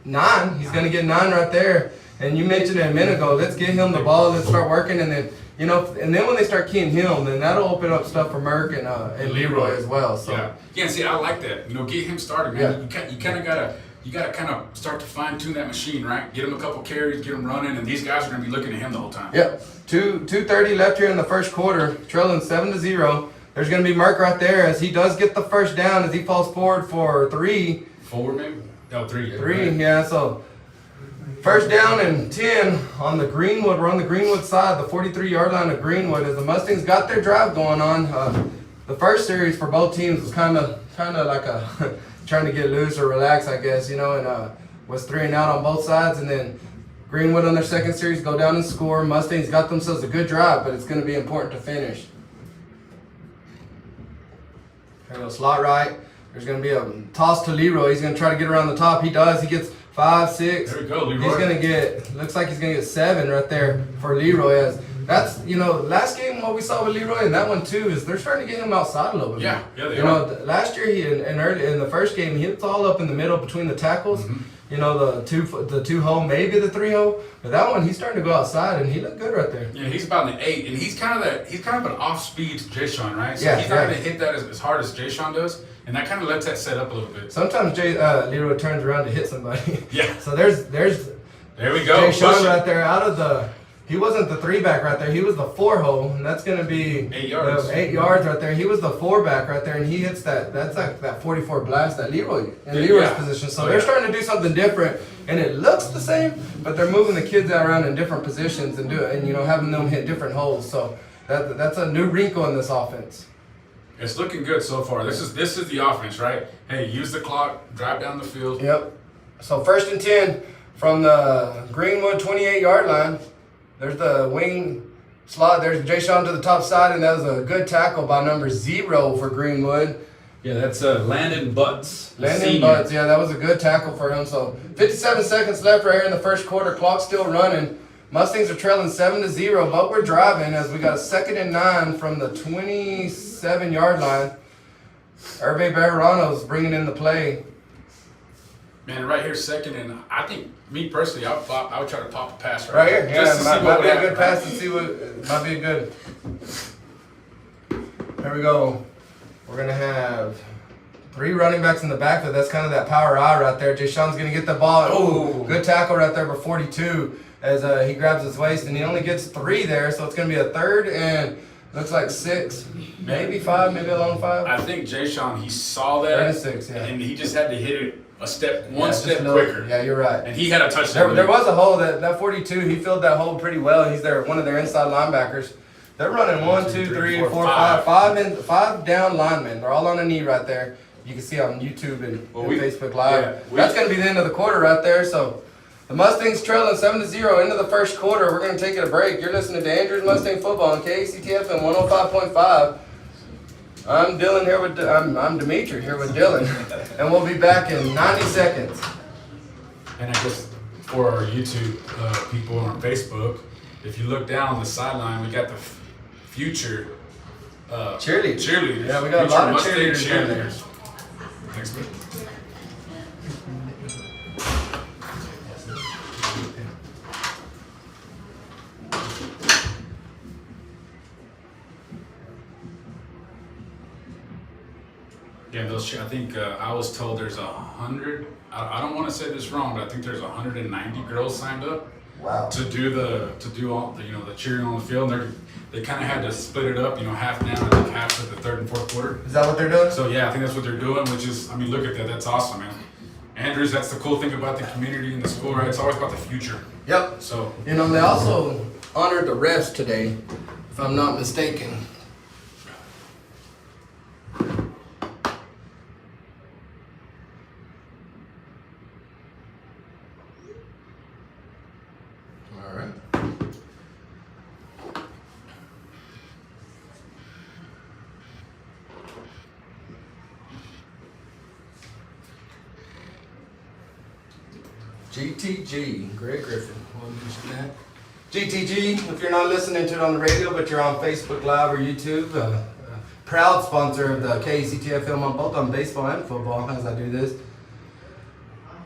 9. He's going to get 9 right there. And you mentioned it a minute ago. Let's get him the ball. Let's start working. And then, and then when they start keying him, then that'll open up stuff for Merck and Leroy as well. So. Yeah, see, I like that. Get him started, man. Yeah. You kind of got to kind of start to fine-tune that machine, right? Get him a couple carries, get him running, and these guys are going to be looking at him the whole time. Yep. 2:30 left here in the first quarter, trailing 7-0. There's going to be Merck right there as he does get the first down as he falls forward for 3. 4 maybe? No, 3. 3, yeah. So first down and 10 on the Greenwood. We're on the Greenwood side, the 43-yard line of Greenwood, as the Mustangs got their drive going on. The first series for both teams was kind of like a trying to get loose or relax, I guess, and was 3 and out on both sides. And then Greenwood on their second series go down and score. Mustangs got themselves a good drive, but it's going to be important to finish. Here goes slot right. There's going to be a toss to Leroy. He's going to try to get around the top. He does. He gets 5, 6. There we go, Leroy. He's going to get, looks like he's going to get 7 right there for Leroy. As that's, last game what we saw with Leroy and that one too is they're starting to get him outside a little bit. Yeah, they are. Last year in the first game he was all up in the middle between the tackles. Mm-hmm. You know, the 2 hole, maybe the 3 hole. But that one, he's starting to go outside, and he looked good right there. Yeah, he's about an 8, and he's kind of an off speed Jay Sean, right? So Yeah, he's not going to hit that as hard as Jay Sean does, and that kind of lets that set up a little bit. Sometimes Leroy turns around to hit somebody. Yeah. So there we go. Jay Sean right there out of the. He wasn't the 3-back right there. He was the 4 hole, and that's going to be 8 yards. 8 yards right there. He was the 4-back right there, and he hits that. That's like that 44 blast that Leroy's position. So they're starting to do something different, and it looks the same, but they're moving the kids around in different positions and having them hit different holes. So that's a new wrinkle in this offense. It's looking good so far. This is the offense, right? Hey, use the clock, drive down the field. Yep. So 1st and 10 from the Greenwood 28-yard line. There's the wing slot. There's Jay Sean to the top side, and that was a good tackle by number 0 for Greenwood. Yeah, that's Landon Butts. Landon Butts, yeah, that was a good tackle for him. So 57 seconds left right here in the first quarter. Clock still running. Mustangs are trailing 7-0, but we're driving as we got a 2nd and 9 from the 27-yard line. Hervé Bejarano's bringing in the play. Man, right here, 2nd, and I think, me personally, I would try to pop a pass Right here, just to yeah, see might what be would a good happen, pass right? to see what might be a good. There we go. We're gonna have 3 running backs in the backfield. That's kind of that power eye right there. Jay Sean's gonna get the ball. Oh, good tackle right there for 42 as he grabs his waist, and he only gets 3 there, so it's gonna be a 3rd and looks like 6, maybe 5, maybe a long 5. I think Jay Sean, he saw that, 3rd and 6, yeah. and he just had to hit it one Just step a little- quicker. Yeah, you're right. And he had a touchdown. There was a hole that 42. He filled that hole pretty well. He's one of their inside linebackers. They're running 1, 2, 3, 4, 5 down linemen. They're all on a knee right there. You can see on YouTube and Facebook Live. That's going to be the end of the quarter right there. So the Mustangs trailing 7-0 into the first quarter. We're going to take it a break. You're listening to Andrews Mustang Football on KCTF and 105.5. I'm Dylan here with I'm Dimitri here with Dylan, and we'll be back in 90 seconds. And I guess for our YouTube people on Facebook, if you look down on the sideline, we got the future cheerleaders. Yeah, we got a Future lot of Mustang cheerleaders down there. Thanks, man. Yeah, I think I was told there's 100. I don't want to say this wrong, but I think there's 190 girls signed up. Wow. To do all the cheering on the field. They kind of had to split it up, half now and I think half for the 3rd and 4th quarter. Is that what they're doing? So yeah, I think that's what they're doing. Which is, I mean, look at that. That's awesome, man. Andrews, that's the cool thing about the community and the school, right? It's always about the future. Yep. So they also honored the refs today, if I'm not mistaken. All right. GTG, Greg Griffin. We'll mention that. GTG, if you're not listening to it on the radio, but you're on Facebook Live or YouTube, proud sponsor of the KCTF film on both on baseball and football as I do this.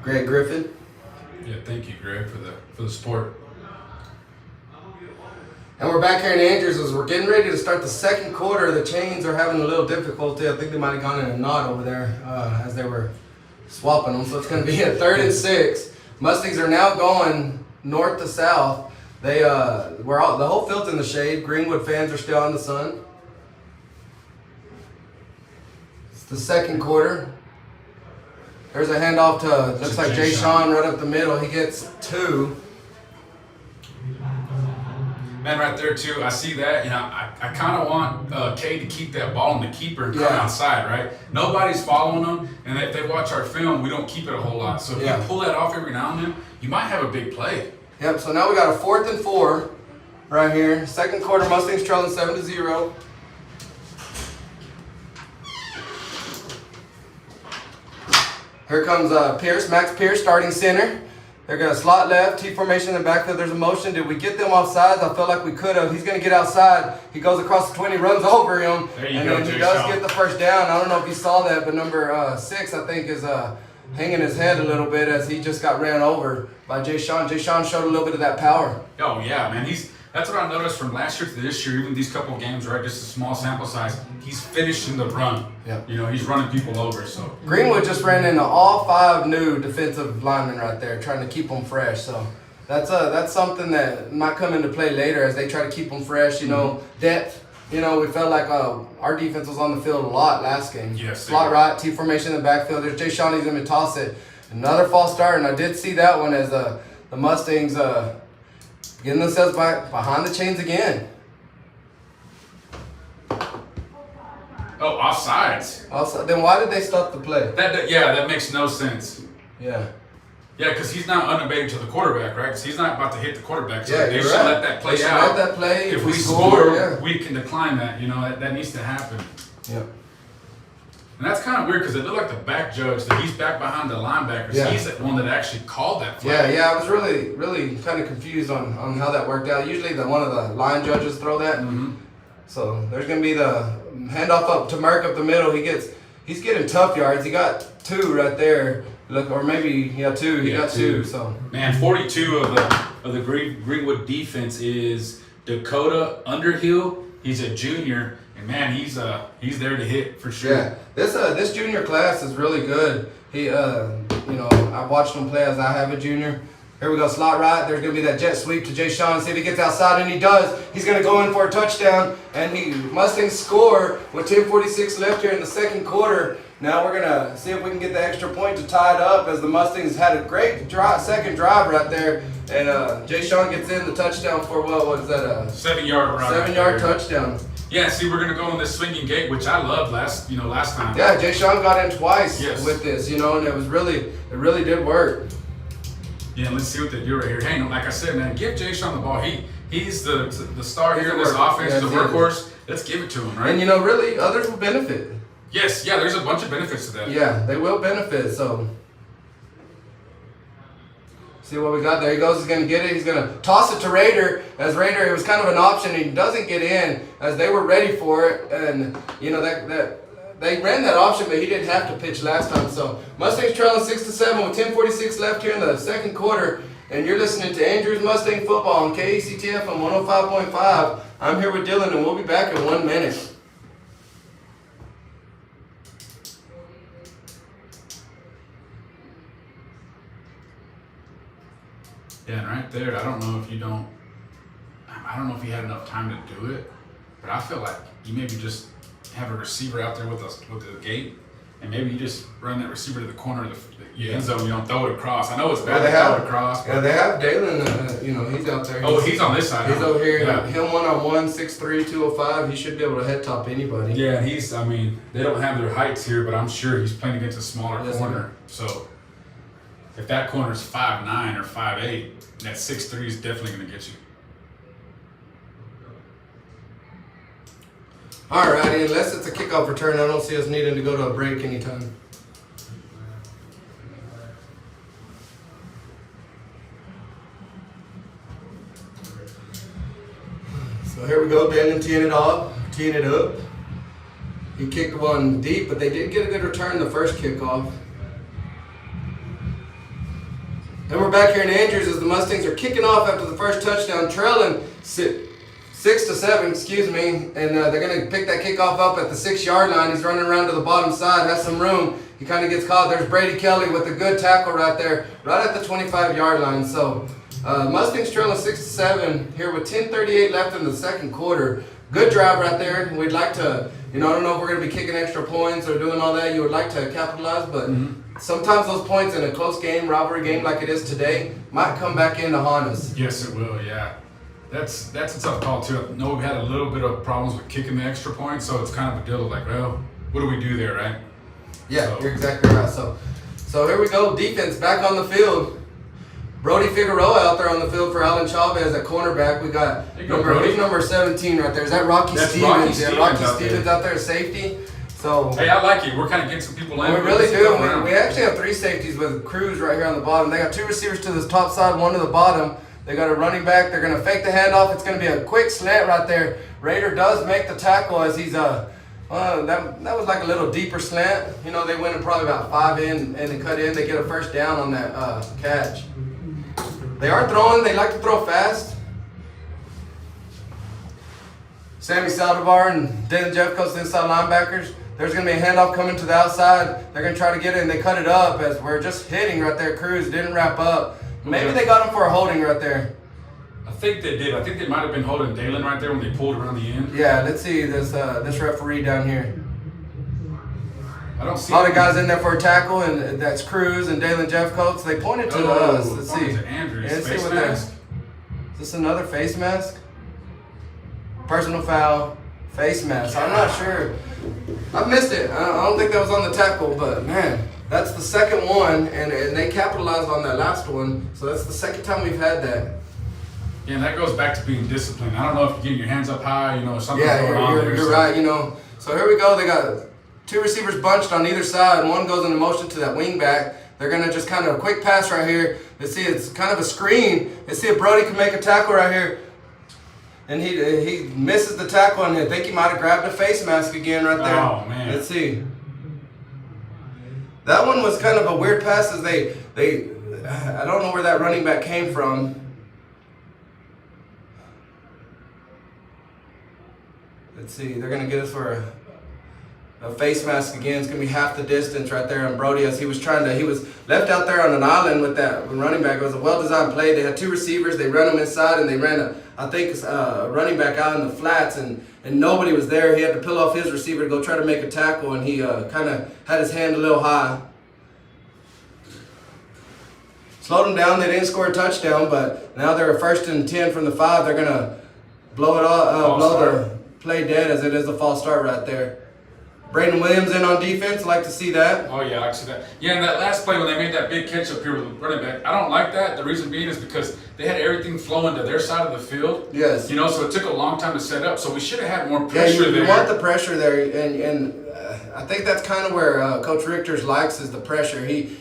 Greg Griffin. yeah, thank you, Greg, for the support. And we're back here in Andrews as we're getting ready to start the second quarter. The chains are having a little difficulty. I think they might have gone in a knot over there as they were swapping them. So it's going to be a 3rd and 6. Mustangs are now going north to south. The whole field's in the shade. Greenwood fans are still in the sun. It's the second quarter. There's a handoff to looks like Jay Sean right up the middle. He gets 2. Man, right there too. I see that. I kind of want Kay to keep that ball on the keeper and come outside, right? Nobody's following them, and if they watch our film, we don't keep it a whole lot. So if you pull that off every now and then, you might have a big play. Yep. So now we got a 4th and 4 right here. Second quarter, Mustangs trailing 7-0. Here comes Max Pierce, starting center. They're going to slot left, T formation in the backfield. There's a motion. Did we get them off sides? I felt like we could have. He's going to get outside. He goes across the 20, runs over him. There you go, then he does get the first down. I don't know if you saw that, but number 6, I think, is hanging his head a little bit as he just got ran over by Jay Sean. Jay Sean showed a little bit of that power. Oh yeah, man. That's what I noticed from last year to this year. Even these couple of games, right? Just a small sample size. He's finishing the run. Yeah. He's running people over. So Greenwood just ran into all 5 new defensive linemen right there, trying to keep them fresh. So that's something that might come into play later as they try to keep them fresh. Depth. We felt like our defense was on the field a lot last game. Yes. Slot right, T formation in the backfield. There's Jay Sean. He's going to toss it. Another false start, and I did see that one as the Mustangs getting themselves behind the chains again. Oh, offsides. Also, then why did they stop the play? That makes no sense. Yeah. Yeah, because he's not unabated to the quarterback, right? Because he's not about to hit the quarterback. So Yeah, they you're should right. let that play They should out. let that play. If If we we score, yeah. we can decline that. That needs to happen. Yeah. And that's kind of weird because it looked like the back judge that he's back behind the linebackers. Yeah. He's the one that actually called that flag. Yeah, I was really, really kind of confused on how that worked out. Usually one of the line judges throw that. Mm-hmm. So there's going to be the handoff up to Merck up the middle. He's getting tough yards. He got 2 right there. Look, or maybe 2. He got 2. So Man, 42 of the Greenwood defense is Dakota Underhill. He's a junior, and man, he's there to hit for sure. yeah, this junior class is really good. He I watched him play as I have a junior. Here we go, slot right. There's going to be that jet sweep to Jay Sean. See if he gets outside, and he does. He's going to go in for a touchdown, and Mustangs score with 10:46 left here in the second quarter. Now we're going to see if we can get the extra point to tie it up as the Mustangs had a great second drive right there. And Jay Sean gets in the touchdown for, what was that? 7-yard run. 7-yard touchdown. Yeah, see, we're going to go on this swinging gate, which I loved last time. Yeah, Jay Sean got in twice Yes. with this, and it really did work. Yeah, let's see what they do right here. Hang on, like I said, man, give Jay Sean the ball. He's the star He's here in the this work- offense, yeah, the he is. workhorse. Let's give it to him, right? And really, others will benefit. Yes, yeah, there's a bunch of benefits to that. Yeah, they will benefit. So, see what we got there. He goes. He's going to get it. He's going to toss it to Raider. As Raider, it was kind of an option. He doesn't get in as they were ready for it. And, that they ran that option, but he didn't have to pitch last time. So, Mustangs trailing 6-7 with 10:46 left here in the second quarter. And you're listening to Andrews Mustang Football on KECTF on 105.5. I'm here with Dylan, and we'll be back in 1 minute. Yeah, and right there, I don't know if you had enough time to do it, but I feel like you maybe just have a receiver out there with the gate, and maybe you just run that receiver to the corner of the end zone. You don't throw it across. I know it's bad to throw it across. Yeah, they have Dalen. He's out there. Oh, he's on this side. He's over here. Yeah. Him 1-on-1, 6'3", 205. He should be able to head top anybody. Yeah, they don't have their heights here, but I'm sure he's playing against a smaller Yes, corner. So if that corner's 5'9" or 5'8", that 6'3" is definitely going to get you. Alrighty, unless it's a kickoff return, I don't see us needing to go to a break anytime. So here we go, Daniel teeing it up. He kicked one deep, but they did get a good return the first kickoff. And we're back here in Andrews as the Mustangs are kicking off after the first touchdown, trailing 6-7, excuse me. And they're going to pick that kickoff up at the 6-yard line. He's running around to the bottom side, has some room. He kind of gets caught. There's Brady Kelly with a good tackle right there, right at the 25-yard line. So Mustangs trailing 6-7 here with 10:38 left in the second quarter. Good drive right there. We'd like to, I don't know if we're going to be kicking extra points or doing all that. You would like to capitalize, but sometimes those points in a close game, rivalry game like it is today, might come back in to haunt us. Yes, it will, yeah. That's a tough call, too. I know we've had a little bit of problems with kicking the extra point, so it's kind of a deal of like, well, what do we do there, right? Yeah, You're exactly right. So here we go. Defense back on the field. Brody Figueroa out there on the field for Alan Chavez at cornerback. We got number 17 right there. Is that Rocky Stevens? Rocky Stevens Rocky out Stevens there. out there at safety. So Hey, I like it. We're kind of getting some people in. we really do. We actually have 3 safeties with Cruz right here on the bottom. They got 2 receivers to the top side, 1 to the bottom. They got a running back. They're going to fake the handoff. It's going to be a quick slant right there. Raider does make the tackle as he's That was like a little deeper slant. You know, they went probably about 5 in and they cut in. They get a first down on that catch. They are throwing. They like to throw fast. Sammy Saldivar and Dylan Jeffcoats, the inside linebackers. There's going to be a handoff coming to the outside. They're going to try to get it, and they cut it up as we're just hitting right there. Cruz didn't wrap up. Maybe they got him for a holding right there. I think they did. I think they might have been holding Dalen right there when they pulled around the end. Yeah, let's see this referee down here. I don't see all the guys in there for a tackle, and that's Cruz and Dalen Jeffcoats. They pointed to us. Let's see. To Andrews. Let's Face see what mask. Is this another face mask? Personal foul, face mask. I'm not sure. I missed it. I don't think that was on the tackle, but man, that's the second one, and they capitalized on that last one. So that's the second time we've had that. Yeah, and that goes back to being disciplined. I don't know if you're getting your hands up high, you know, something's Yeah, going on there. you're right, you know. So here we go. They got 2 receivers bunched on either side. One goes into motion to that wing back. They're going to just kind of a quick pass right here. Let's see, it's kind of a screen. Let's see if Brody can make a tackle right here. And he misses the tackle, and I think he might have grabbed a face mask again right there. Oh, man. Let's see. That one was kind of a weird pass as they I don't know where that running back came from. Let's see, they're going to get us for a face mask again. It's going to be half the distance right there on Brody as he was left out there on an island with that running back. It was a well-designed play. They had 2 receivers. They ran him inside, and they ran a running back out in the flats, and nobody was there. He had to peel off his receiver to go try to make a tackle, and he kind of had his hand a little high. Slowed them down. They didn't score a touchdown, but now they're 1st and 10 from the 5. They're going to blow it all, blow their play dead as it is a false start right there. Brandon Williams in on defense. Like to see that. Oh, yeah, I see that. Yeah, and that last play when they made that big catch up here with the running back, I don't like that. The reason being is because they had everything flowing to their side of the field. Yes. You know, so it took a long time to set up. So we should have had more pressure there. You want the pressure there, and I think that's kind of where Coach Richters likes is the pressure. He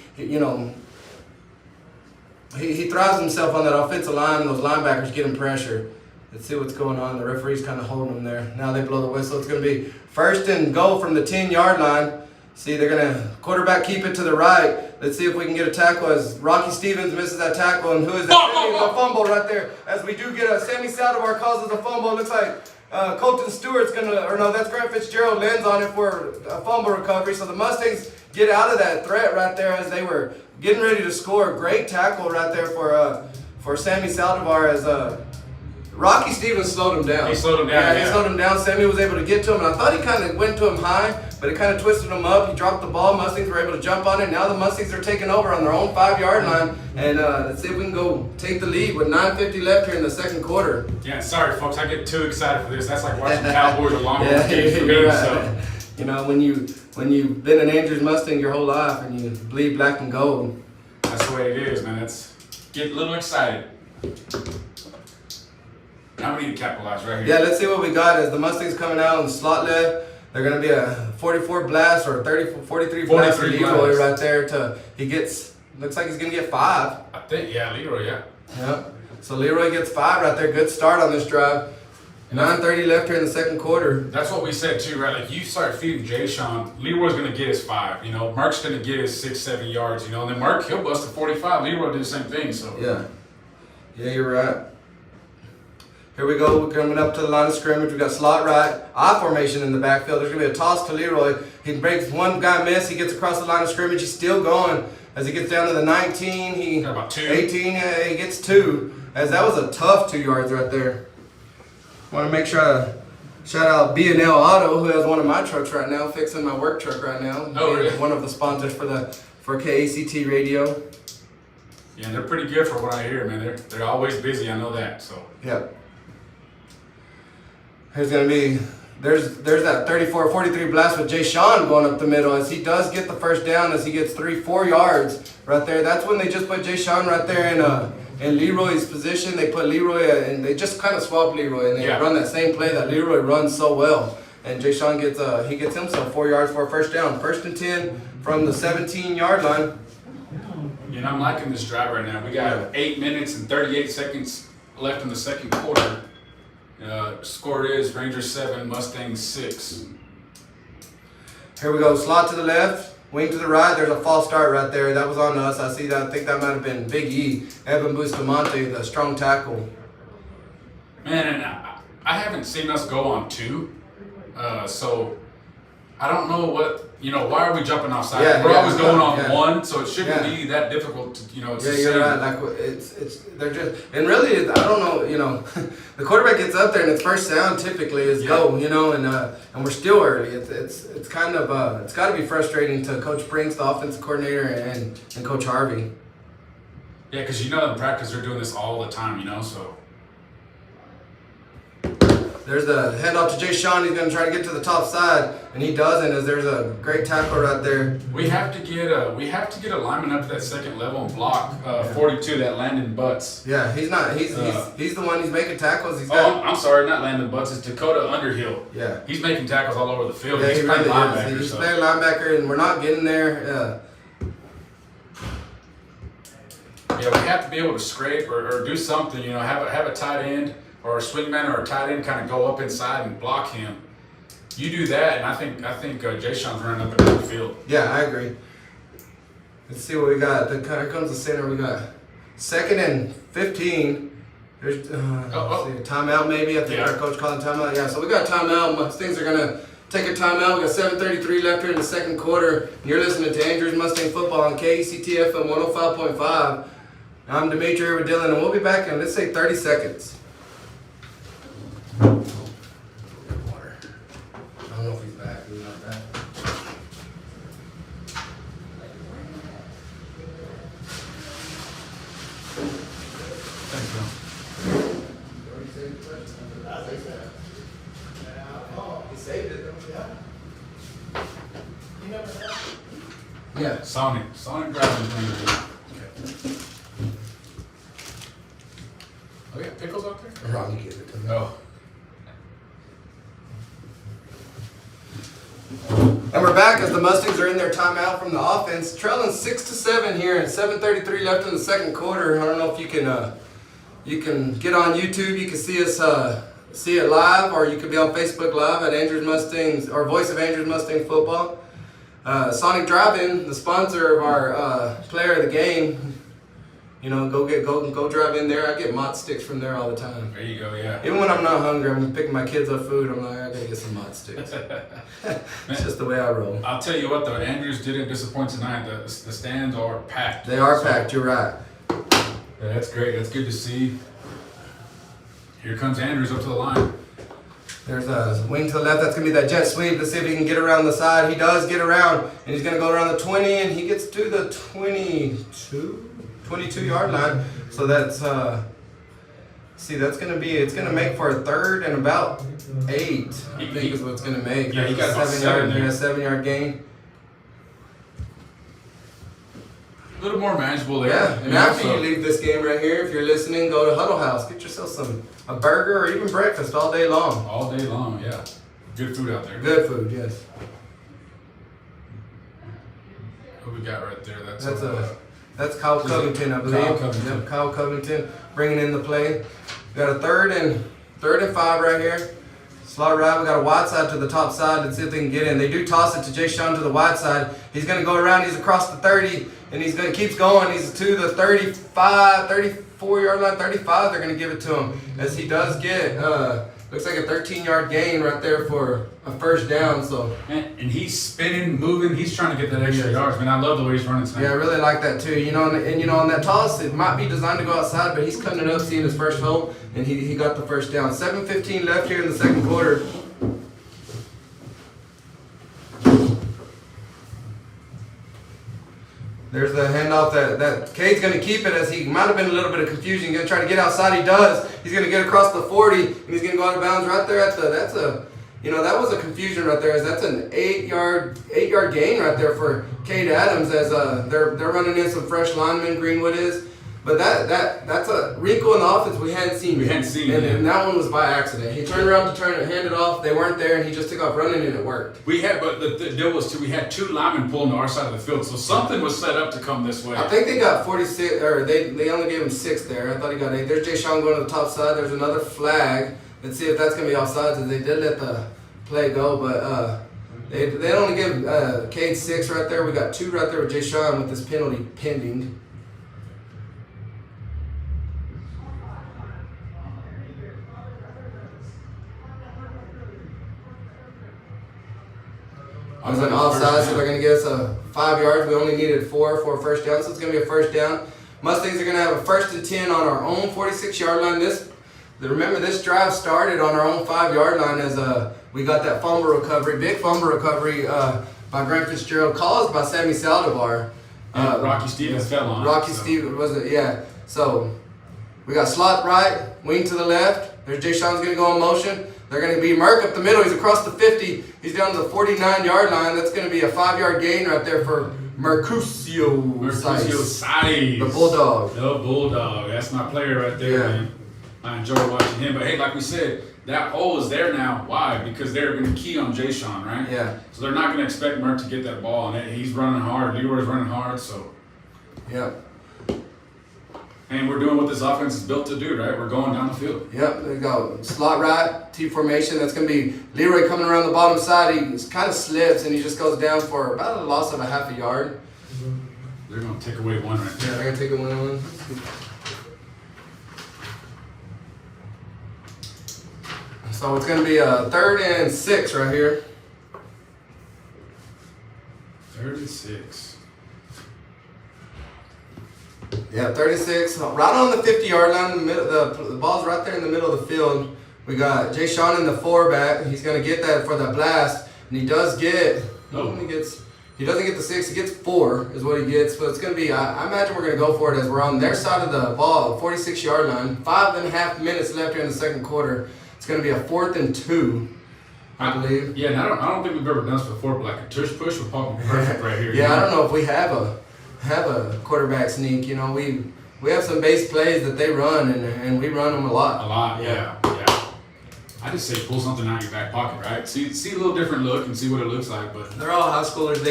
thrives himself on that offensive line, and those linebackers get him pressure. Let's see what's going on. The referee's kind of holding them there. Now they blow the whistle. It's going to be 1st and goal from the 10-yard line. See, they're going to quarterback keep it to the right. Let's see if we can get a tackle as Rocky Stevens misses that tackle. And who is that? A fumble right there. As we do get a Sammy Saldivar causes a fumble. It looks like Colton Stewart's going to, or no, that's Grant Fitzgerald lands on it for a fumble recovery. So the Mustangs get out of that threat right there as they were getting ready to score. Great tackle right there for Sammy Saldivar as Rocky Stevens slowed him down. He slowed him down. Yeah, he slowed him down. Sammy was able to get to him, and I thought he kind of went to him high, but it kind of twisted him up. He dropped the ball. Mustangs were able to jump on it. Now the Mustangs are taking over on their own 5-yard line, and let's see if we can go take the lead with 9:50 left here in the second quarter. Yeah, sorry, folks. I get too excited for this. That's like watching Cowboys or Longhorns games for me. Right. So. You know, when you've been an Andrews Mustang your whole life and you bleed black and gold. That's the way it is, man. Get a little excited. Now we need to capitalize right here. Yeah, let's see what we got as the Mustangs coming out in slot left. They're going to be a 44 blast or 43 blast for Leroy right there. Looks like he's going to get 5. I think, yeah, Leroy, yeah. Yep. So Leroy gets 5 right there. Good start on this drive. 9:30 left here in the second quarter. That's what we said too, right? Like you start feeding Jay Sean, Leroy's going to get his 5. You know, Mark's going to get his 6-7 yards. You know, and then Mark he'll bust a 45. Leroy did the same thing. So yeah, you're right. Here we go. We're coming up to the line of scrimmage. We got slot right, I formation in the backfield. There's gonna be a toss to Leroy. He breaks one guy miss. He gets across the line of scrimmage. He's still going as he gets down to the 19. He got about 2. 18. He gets 2. As that was a tough 2 yards right there. Want to make sure I shout out B&L Auto, who has one of my trucks right now, fixing my work truck right now. Oh, really? One of the sponsors for KACT Radio. Yeah, they're pretty good for what I hear, man. They're always busy. I know that. So Yep. There's going to be, there's that 34-43 blast with Jay Sean going up the middle as he does get the first down as he gets 3-4 yards right there. That's when they just put Jay Sean right there in Leroy's position. They put Leroy and they just kind of swap Leroy and they run that same play that Leroy runs so well. And Jay Sean gets himself 4 yards for a first down. 1st and 10 from the 17-yard line. You know, I'm liking this drive right now. We got 8 minutes and 38 seconds left in the second quarter. Score is Rangers 7, Mustangs 6. Here we go. Slot to the left. Wing to the right. There's a false start right there. That was on us. I see that. I think that might have been Big E. Evan Bustamante, the strong tackle. Man, and I haven't seen us go on 2. So I don't know why are we jumping offside? We're always going on 1, so it shouldn't be that difficult to, to Yeah, see. you're right. Like they're just, and really, I don't know. The quarterback gets up there and its first sound typically is go. And we're still early. It's kind of it's got to be frustrating to Coach Brinks, the offensive coordinator, and Coach Harvey. Yeah, because in practice they're doing this all the time. So. There's the handoff to Jay Sean. He's going to try to get to the top side, and he doesn't. As there's a great tackle right there. We have to get a lineman up to that second level and block 42. That Landon Butts. Yeah, he's not. He's the one. He's making tackles. He's got. I'm sorry, not Landon Butts. It's Dakota Underhill. Yeah. He's making tackles all over the field. Yeah, he's he playing really linebacker. is. He's playing linebacker, and we're not getting there. Yeah, we have to be able to scrape or do something. Have a tight end. Or a swingman or a tight end kind of go up inside and block him. You do that, and I think Jay Sean's running up and down the field. Yeah, I agree. Let's see what we got. Here comes the center. We got 2nd and 15. There's see, a timeout maybe. I think our coach called a timeout. Yeah, so we got a timeout. Mustangs are gonna take a timeout. We got 7:33 left here in the second quarter. You're listening to Andrews Mustang Football on KECT FM 105.5. I'm Dimitri here with Dylan, and we'll be back in, let's say, 30 seconds. Water. I don't know if he's back. He's not back. Thanks, bro. He saved it, though. Yeah. Sonic driving thing. Oh, yeah, pickles out there? Ronnie gave it to me. Oh. And we're back as the Mustangs are in their timeout from the offense, trailing 6-7 here, and 7:33 left in the second quarter. I don't know if you can get on YouTube. You can see us see it live, or you could be on Facebook Live at Andrews Mustangs or Voice of Andrews Mustang Football. Sonic Drive-In, the sponsor of our player of the game. Go drive in there. I get Mott sticks from there all the time. There you go, yeah. Even when I'm not hungry, I'm picking my kids up food. I'm like, I gotta get some Mott sticks. It's just the way I roll. I'll tell you what, though, Andrews didn't disappoint tonight. The stands are packed. They are packed. You're right. Yeah, that's great. That's good to see. Here comes Andrews up to the line. There's a wing to the left. That's going to be that jet sweep. Let's see if he can get around the side. He does get around, and he's going to go around the 20, and he gets to the 22-yard line. So that's, that's going to be, it's going to make for a 3rd and about 8, I think is what it's going to make. Yeah, he got about 7 there. 7-yard gain. A little more manageable there. Yeah, and after you leave this game right here, if you're listening, go to Huddle House. Get yourself a burger or even breakfast all day long. All day long, yeah. Good food out there. Good food, yes. Who we got right there? That's Kyle Covington, I believe. Kyle Covington. Yep, Kyle Covington bringing in the play. We got a 3rd and 5 right here. Slot right. We got a wide side to the top side. Let's see if they can get in. They do toss it to Jay Sean to the wide side. He's going to go around. He's across the 30, and he's going to keep going. He's to the 35, 34-yard line, 35. They're going to give it to him as he does get. Looks like a 13-yard gain right there for a first down. So and he's spinning, moving. He's trying to get that extra yards. Man, I love the way he's running tonight. yeah, I really like that too. On that toss, it might be designed to go outside, but he's cutting it up, seeing his first hole, and he got the first down. 7:15 left here in the second quarter. There's the handoff that Cade's going to keep it, as he might have been a little bit of confusion. Going to try to get outside. He does. He's going to get across the 40, and he's going to go out of bounds right there at that was a confusion right there, as that's an 8-yard gain right there for Cade Adams, as they're running in some fresh linemen, Greenwood is. But that's a wrinkle in the offense we hadn't seen yet. And that one was by accident. He turned around to hand it off. They weren't there, and he just took off running, and it worked. We had 2 linemen pulling to our side of the field, so something was set up to come this way. I think they got 46, or they only gave him 6 there. I thought he got 8. There's Jay Sean going to the top side. There's another flag. Let's see if that's going to be offsides, as they did let the play go. But They only give Cade 6 right there. We got 2 right there with Jay Sean with this penalty pending. I was an offside, so they're going to get us 5 yards. We only needed 4 for a first down, so it's going to be a first down. Mustangs are going to have a 1st and 10 on our own 46-yard line. Remember, this drive started on our own 5-yard line as we got that fumble recovery, big fumble recovery by Grant Fitzgerald, caused by Sammy Saldivar. Rocky Stevens fell on Rocky it. Stevens, was it? Yeah. So we got slot right, wing to the left. There's Jay Sean's going to go in motion. They're going to be Merck up the middle. He's across the 50. He's down to the 49-yard line. That's going to be a 5-yard gain right there for Mercutio Size. The Bulldog. The Bulldog. That's my player right there, man. I enjoy watching him. But hey, like we said, that hole is there now. Why? Because they're going to key on Jay Sean, right? Yeah. So they're not going to expect Merck to get that ball. And he's running hard. Leroy's running hard. So. Yeah. And we're doing what this offense is built to do, right? We're going down the field. Yep, there you go. Slot right, T formation. That's going to be Leroy coming around the bottom side. He kind of slips and he just goes down for about a loss of a half a yard. They're going to take away one right there. Yeah, they're going to take a 1-on-1. So it's going to be a 3rd and 6 right here. 36. Yeah, 36. Right on the 50-yard line. The ball's right there in the middle of the field. We got Jay Sean in the 4-back. He's going to get that for the blast. And he does get, he doesn't get the 6. He gets 4 is what he gets. But it's going to be, I imagine we're going to go for it as we're on their side of the ball, 46-yard line. 5.5 minutes left here in the second quarter. It's going to be a 4th and 2, I believe. Yeah, and I don't think we've ever done this before, but like a tush push would probably be perfect right here. Yeah, I don't know if we have a quarterback sneak. You know, we have some base plays that they run, and we run them a lot. A lot, yeah. I just say pull something out of your back pocket, right? See a little different look and see what it looks like. But they're all high schoolers.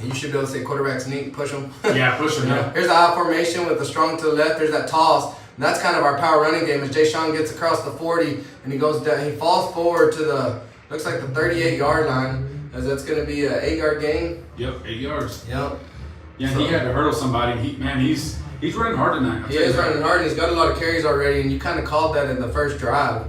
You should be able to say quarterback sneak, push them. Yeah, push them. Yeah. Here's the I formation with the strong to the left. There's that toss. And that's kind of our power running game. As Jay Sean gets across the 40 and he goes down, he falls forward to looks like the 38-yard line, as that's going to be an 8-yard gain. Yep, 8 yards. Yep. Yeah, and he had to hurdle somebody. He's running hard tonight. He is running hard, and he's got a lot of carries already. And you kind of called that in the first drive,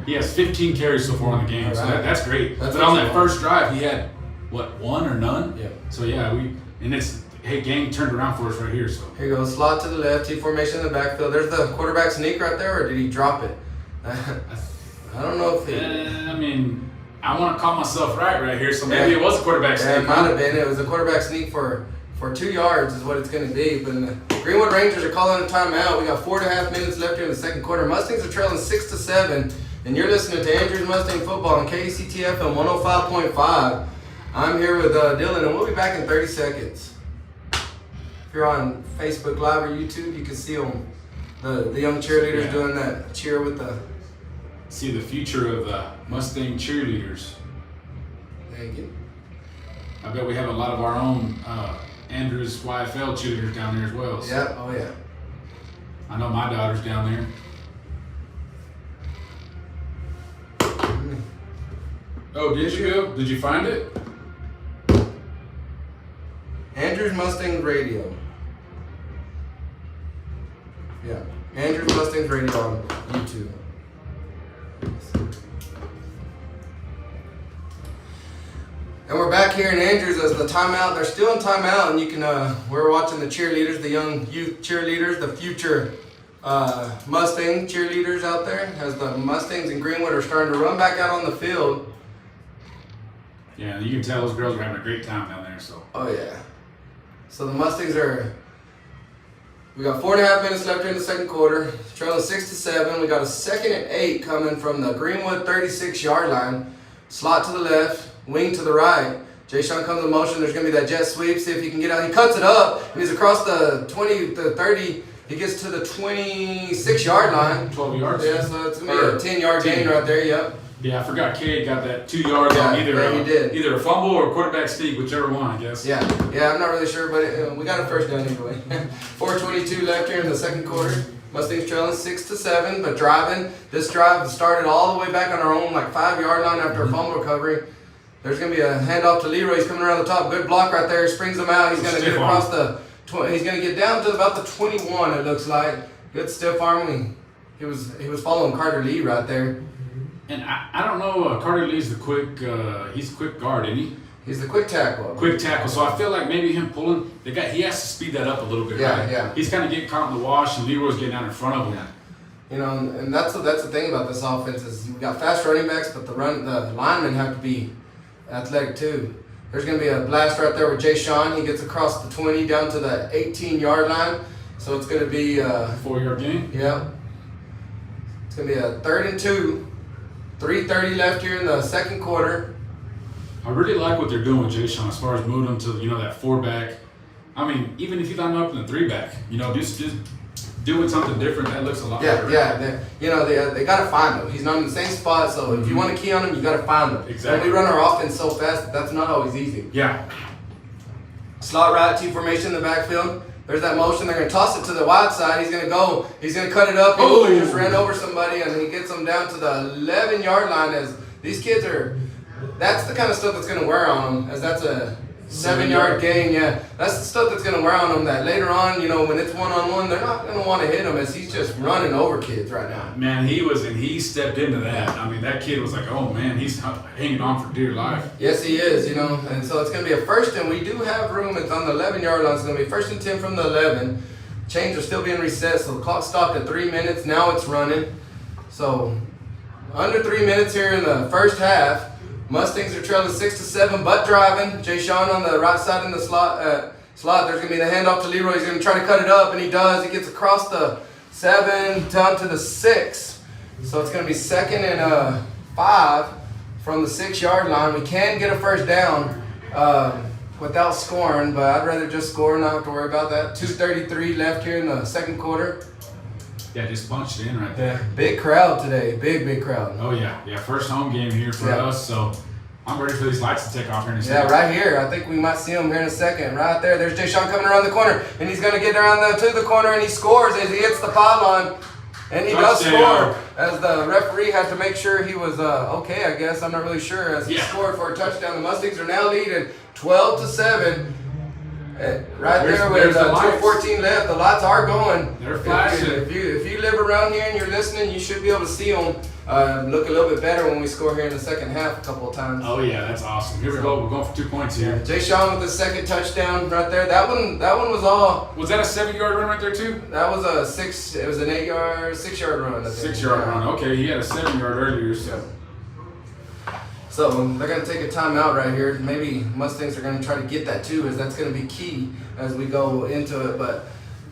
He has 15 carries so far in the game, right. So that's great. That's but on that first drive, he had 1 or none. Yeah. So yeah, gang turned around for us right here. So here goes slot to the left, T formation in the backfield. There's the quarterback sneak right there, or did he drop it? I don't know if he. I mean, I want to call myself right here, so maybe it was a quarterback sneak. Yeah, it might have been. It was a quarterback sneak for 2 yards is what it's going to be. But the Greenwood Rangers are calling a timeout. We got 4.5 minutes left here in the second quarter. Mustangs are trailing 6-7, and you're listening to Andrews Mustang Football on KCTF and 105.5. I'm here with Dylan, and we'll be back in 30 seconds. If you're on Facebook Live or YouTube, you can see them. The young cheerleaders doing that cheer with the. See the future of Mustang cheerleaders. Thank you. I bet we have a lot of our own Andrews YFL cheerleaders down there as well. So Yeah. Oh yeah. I know my daughter's down there. Oh, did you go? Did you find it? Andrews Mustang Radio. Yeah. Andrews Mustangs Radio on YouTube. And we're back here in Andrews as the timeout. They're still in timeout, and you can. We're watching the cheerleaders, the young youth cheerleaders, the future Mustang cheerleaders out there, as the Mustangs in Greenwood are starting to run back out on the field. Yeah, you can tell those girls are having a great time down there. So. Oh yeah. So the Mustangs are. We got 4.5 minutes left here in the second quarter. Trailing 6-7. We got a 2nd and 8 coming from the Greenwood 36-yard line. Slot to the left. Wing to the right. Jay Sean comes in motion. There's going to be that jet sweep. See if he can get out. He cuts it up, and he's across the 20, the 30. He gets to the 26-yard line. 12 yards? Yeah, so it's going to be a 10-yard gain right there, yep. Yeah, I forgot Cade got that 2 yards on he did. either a fumble or a quarterback sneak, whichever one, I guess. Yeah, I'm not really sure, but we got a first down anyway. 4:22 left here in the second quarter. Mustangs trailing 6-7, but driving. This drive started all the way back on our own, like 5-yard line after a fumble recovery. There's going to be a handoff to Leroy. He's coming around the top. Good block right there. Springs him out. He's going to get across the. He's going to get down to about the 21. It looks like good stiff arm. He was following Carter Lee right there. And I don't know. Carter Lee's the quick. He's a quick guard, isn't he? He's the quick tackle. Quick tackle. So I feel like maybe him pulling. He has to speed that up a little bit. Yeah, right? yeah. He's kind of getting caught in the wash, and Leroy's getting out in front of him. Yeah. You know, and that's the thing about this offense is we got fast running backs, but the linemen have to be athletic too. There's going to be a blast right there with Jay Sean. He gets across the 20 down to the 18-yard line. So it's going to be 4-yard gain. Yeah. It's going to be a 3rd and 2. 3:30 left here in the second quarter. I really like what they're doing with Jay Sean as far as moving him to that 4-back. I mean, even if you line him up in the 3-back, just doing something different, that looks a lot better. Yeah. They got to find him. He's not in the same spot, so if you want to key on him, you got to find him. Exactly. And we run our offense so fast, that's not always easy. Yeah. Slot right, T formation in the backfield. There's that motion. They're going to toss it to the wide side. He's going to go. He's going to cut it up. He just ran over somebody, and he gets them down to the 11-yard line. As these kids are, that's the kind of stuff that's going to wear on them. As that's a 7-yard gain. Yeah, that's the stuff that's going to wear on them. That later on, when it's one-on-one, they're not going to want to hit him, as he's just running over kids right now. Man, he stepped into that. I mean, that kid was like, oh man, he's hanging on for dear life. Yes, he is. And so it's going to be a first, and we do have room. It's on the 11-yard line. It's going to be 1st and 10 from the 11. Chains are still being reset, so the clock stopped at 3 minutes. Now it's running. So under 3 minutes here in the first half. Mustangs are trailing 6-7, but driving. Jay Sean on the right side in the slot. There's going to be the handoff to Leroy. He's going to try to cut it up, and he does. He gets across the 7 down to the 6. So it's going to be 2nd and 5 from the 6-yard line. We can get a first down without scoring, but I'd rather just score and not have to worry about that. 2:33 left here in the second quarter. Yeah, just punched it in right there. Yeah, big crowd today. Big crowd. Oh, yeah. First home game here for us, so I'm ready for these lights to take off here in a second. Yeah, right here. I think we might see him here in a second. Right there. There's Jay Sean coming around the corner, and he's going to get around to the corner, and he scores as he hits the pylon. And he does score, as the referee had to make sure he was okay, I guess. I'm not really sure, as he scored for a touchdown. The Mustangs are now leading 12-7. Right there with 2:14 left, the lights are going. They're flashing. If you live around here and you're listening, you should be able to see them look a little bit better when we score here in the second half a couple of times. Oh yeah, that's awesome. Here we go. We're going for 2 points here. Jay Sean with the second touchdown right there. That one was all. Was that a 7-yard run right there too? That was a 6. It was an 6-yard run. 6-yard run. Okay, he had a 7-yard earlier. So they're going to take a timeout right here. Maybe Mustangs are going to try to get that too, as that's going to be key as we go into it. But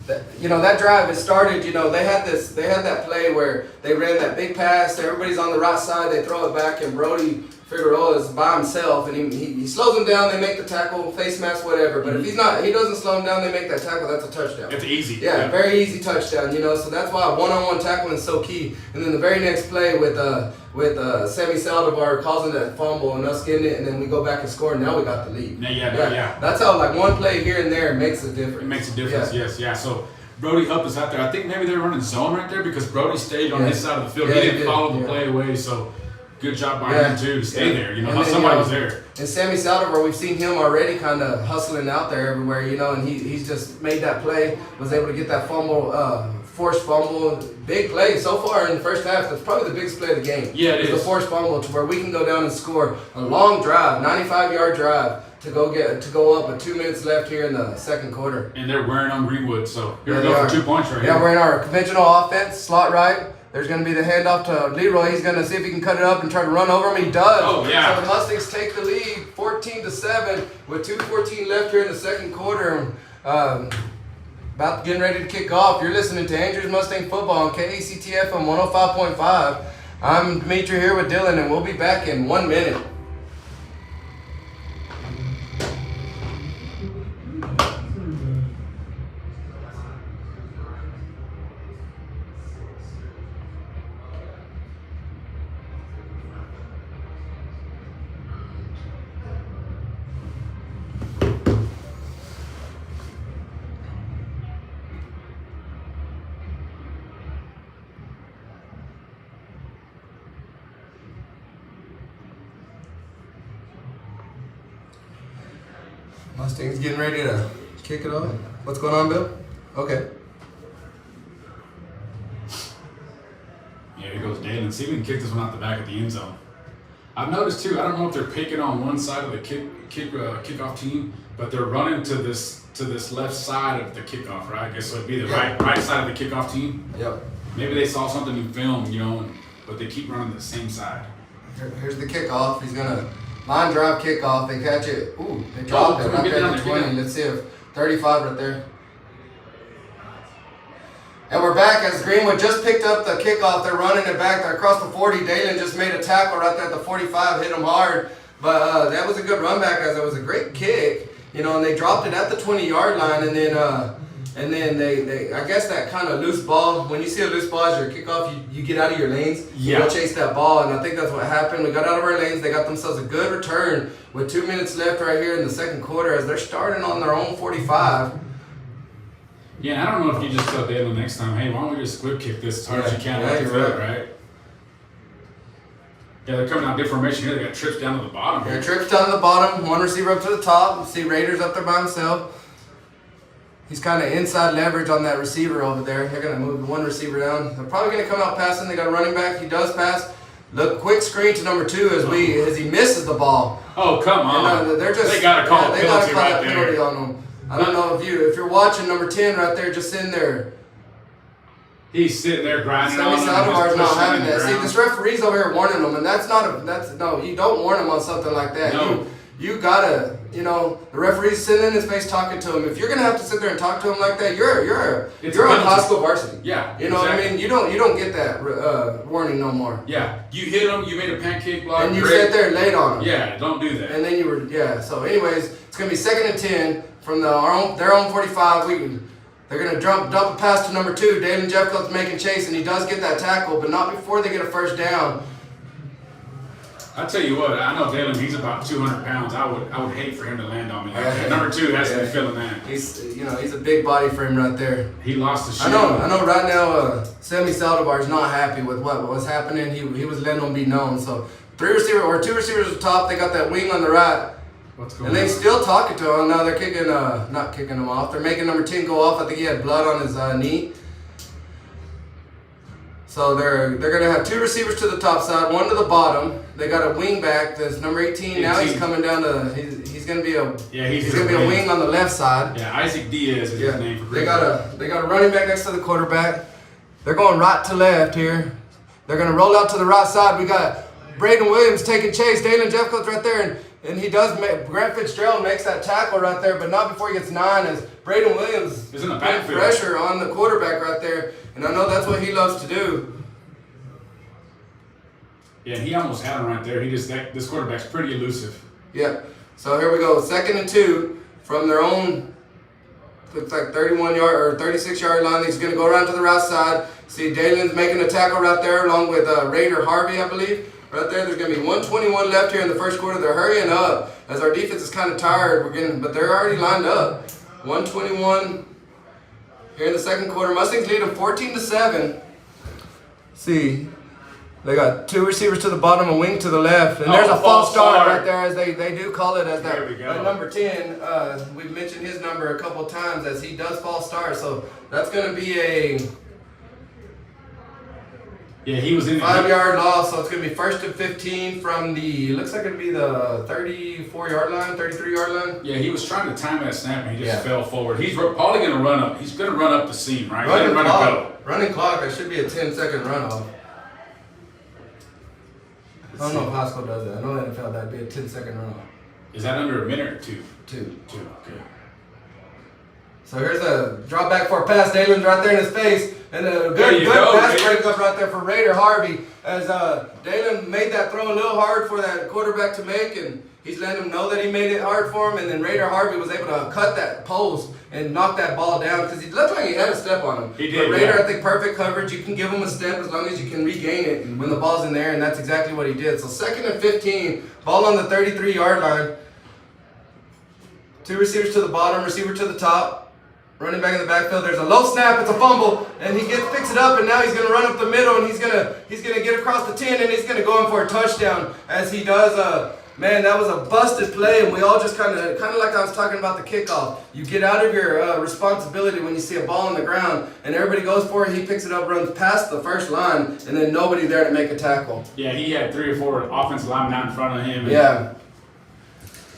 that drive, it started. They had that play where they ran that big pass. Everybody's on the right side. They throw it back, and Brody Figueroa is by himself, and he slows them down. They make the tackle, face mask, whatever. But if he doesn't slow them down, they make that tackle. That's a touchdown. It's easy. Yeah, very easy touchdown. So that's why one-on-one tackling is so key. And then the very next play with Sammy Saldivar causing that fumble and us getting it, and then we go back and score. And now we got the lead. Yeah. That's how one play here and there makes a difference. It makes a difference. Yeah. So Brody up is out there. I think maybe they're running zone right there because Brody stayed on his side of the field. He didn't follow the play away. So good job by him too to stay there. Somebody was there. And Sammy Saldivar, we've seen him already kind of hustling out there everywhere, and he's just made that play. Was able to get that fumble. Forced fumble, big play so far in the first half. That's probably the biggest play of the game. Yeah, it is. The forced fumble to where we can go down and score a long drive, 95-yard drive to go up with 2 minutes left here in the second quarter. And they're wearing on Greenwood, so here we go for 2 points right here. Yeah, we're in our conventional offense, slot right. There's going to be the handoff to Leroy. He's going to see if he can cut it up and try to run over him. He does. Oh, yeah. So the Mustangs take the lead, 14-7, with 2:14 left here in the second quarter. About getting ready to kick off. You're listening to Andrews Mustang Football on KACTF on 105.5. I'm Dimitri here with Dylan, and we'll be back in 1 minute. Mustangs getting ready to kick it off. What's going on, Bill? Okay. Yeah, here goes Dalen. See if we can kick this one out the back of the end zone. I've noticed too. I don't know if they're picking on one side of the kickoff team, but they're running to this left side of the kickoff, right? I guess so it'd be the right side of the kickoff team. Yep. Maybe they saw something in film, but they keep running the same side. Here's the kickoff. He's gonna line drive kickoff. They catch it. Ooh, they dropped it. Come on, Right get there down at the there, get 20. down. Let's see if 35 right there. And we're back as Greenwood just picked up the kickoff. They're running it back. They're across the 40. Dalen just made a tackle right there at the 45, hit him hard. But that was a good run back, as it was a great kick. And they dropped it at the 20-yard line, and then they I guess that kind of loose ball. When you see a loose ball as your kickoff, you get out of your lanes. Yeah. You go chase that ball, and I think that's what happened. We got out of our lanes. They got themselves a good return with 2 minutes left right here in the second quarter as they're starting on their own 45. Yeah, I don't know if you just tell Dalen next time, hey, why don't we just squib kick this as hard as you can, Yeah, like you're the field, right? Yeah, they're coming out big formation here. They got trips down to the bottom Yeah, here. trips down to the bottom, one receiver up to the top. See Raiders up there by himself. He's kind of inside leverage on that receiver over there. They're going to move one receiver down. They're probably going to come out passing. They got a running back. He does pass. Look, quick screen to number 2 as he misses the ball. Oh, come on. And, they're just, they got to call a they gotta penalty call right that penalty there. on him. I don't know if you're watching number 10 right there, just in there. He's sitting there grinding Sammy on him. Saldivar's He's not pushing him having in the that. See, ground. this referee's over here warning them, and no, you don't warn them on something like that. No. You gotta, the referee's sitting in his face talking to him. If you're gonna have to sit there and talk to him like that, you're It's on penalty. high school varsity. Yeah, You know what I exactly. mean? You don't get that warning no more. Yeah, you hit him, you made a pancake block. And you great. sat there and laid on him. Yeah, don't do that. And then you were, So anyways, it's gonna be 2nd and 10 from their own 45. They're gonna dump a pass to number 2. Dalen Jeffcoat's making chase, and he does get that tackle, but not before they get a first down. I tell you what, I know Dalen. He's about 200 pounds. I would hate for him to land on me like that. Number 2 has to be feeling that. He's a big body frame right there. He lost the shit. I know. Right now, Sammy Saldivar's not happy with what was happening. He was letting them be known. So 2 receivers at the top. They got that wing on the right. What's going And on? they still talking to him. Now they're not kicking him off. They're making number 10 go off. I think he had blood on his knee. So they're gonna have 2 receivers to the top side, 1 to the bottom. They got a wing back that's number 18. Now he's coming down to he's gonna be a he's gonna be a wing on the left side. Yeah, Isaac Diaz is his name. For They got a running back next to the quarterback. They're going right to left here. They're gonna roll out to the right side. We got Braden Williams taking chase. Dalen Jeffcoat's right there, and he does Grant Fitzgerald makes that tackle right there, but not before he gets 9 as Braden Williams Is in the putting backfield. pressure on the quarterback right there, and I know that's what he loves to do. Yeah, he almost had him right there. This quarterback's pretty elusive. Yeah. So here we go. 2nd and 2 from their own, looks like 31-yard or 36-yard line. He's going to go around to the right side. See Dalen's making a tackle right there along with Raider Harvey, I believe. Right there, there's going to be 1:21 left here in the first quarter. They're hurrying up as our defense is kind of tired. But they're already lined up. 1:21 here in the second quarter. Mustangs lead them 14-7. See, they got 2 receivers to the bottom, a wing to the left, and there's a false start right there, as they do call it as There we that. go. Number 10, we've mentioned his number a couple times as he does false start. So that's going to be a Yeah, he was in 5-yard loss, so it's going to be 1st and 15 from looks like it'll be the 34-yard line, 33-yard line. Yeah, he was trying to time that snap and he just Yeah. fell forward. He's probably going to run up. He's going to run up the seam, right? He's going to go. Running clock, that should be a 10-second runoff. I don't know if high school does that. I know NFL, that'd be a 10-second runoff. Is that under a minute or 2? 2. 2, okay. So here's a drop back for a pass. Dalen's right there in his face. And a There good you go, pass Raider. break up right there for Raider Harvey. As Dalen made that throw a little hard for that quarterback to make. And he's letting him know that he made it hard for him. And then Raider Harvey was able to cut that post and knock that ball down. Because he looked like he had a step on him. He did, But Raider, yeah. I think, perfect coverage. You can give him a step as long as you can regain it when the ball's in there. And that's exactly what he did. So 2nd and 15. Ball on the 33-yard line. 2 receivers to the bottom, receiver to the top. Running back in the backfield. There's a low snap. It's a fumble, and he picks it up, and now he's going to run up the middle, and he's gonna get across the 10, and he's gonna go in for a touchdown as he does Man, that was a busted play, and we all just kind of like I was talking about the kickoff. You get out of your responsibility when you see a ball on the ground, and everybody goes for it. He picks it up, runs past the first line, and then nobody there to make a tackle. Yeah, he had 3 or 4 offensive linemen out in front of him. Yeah.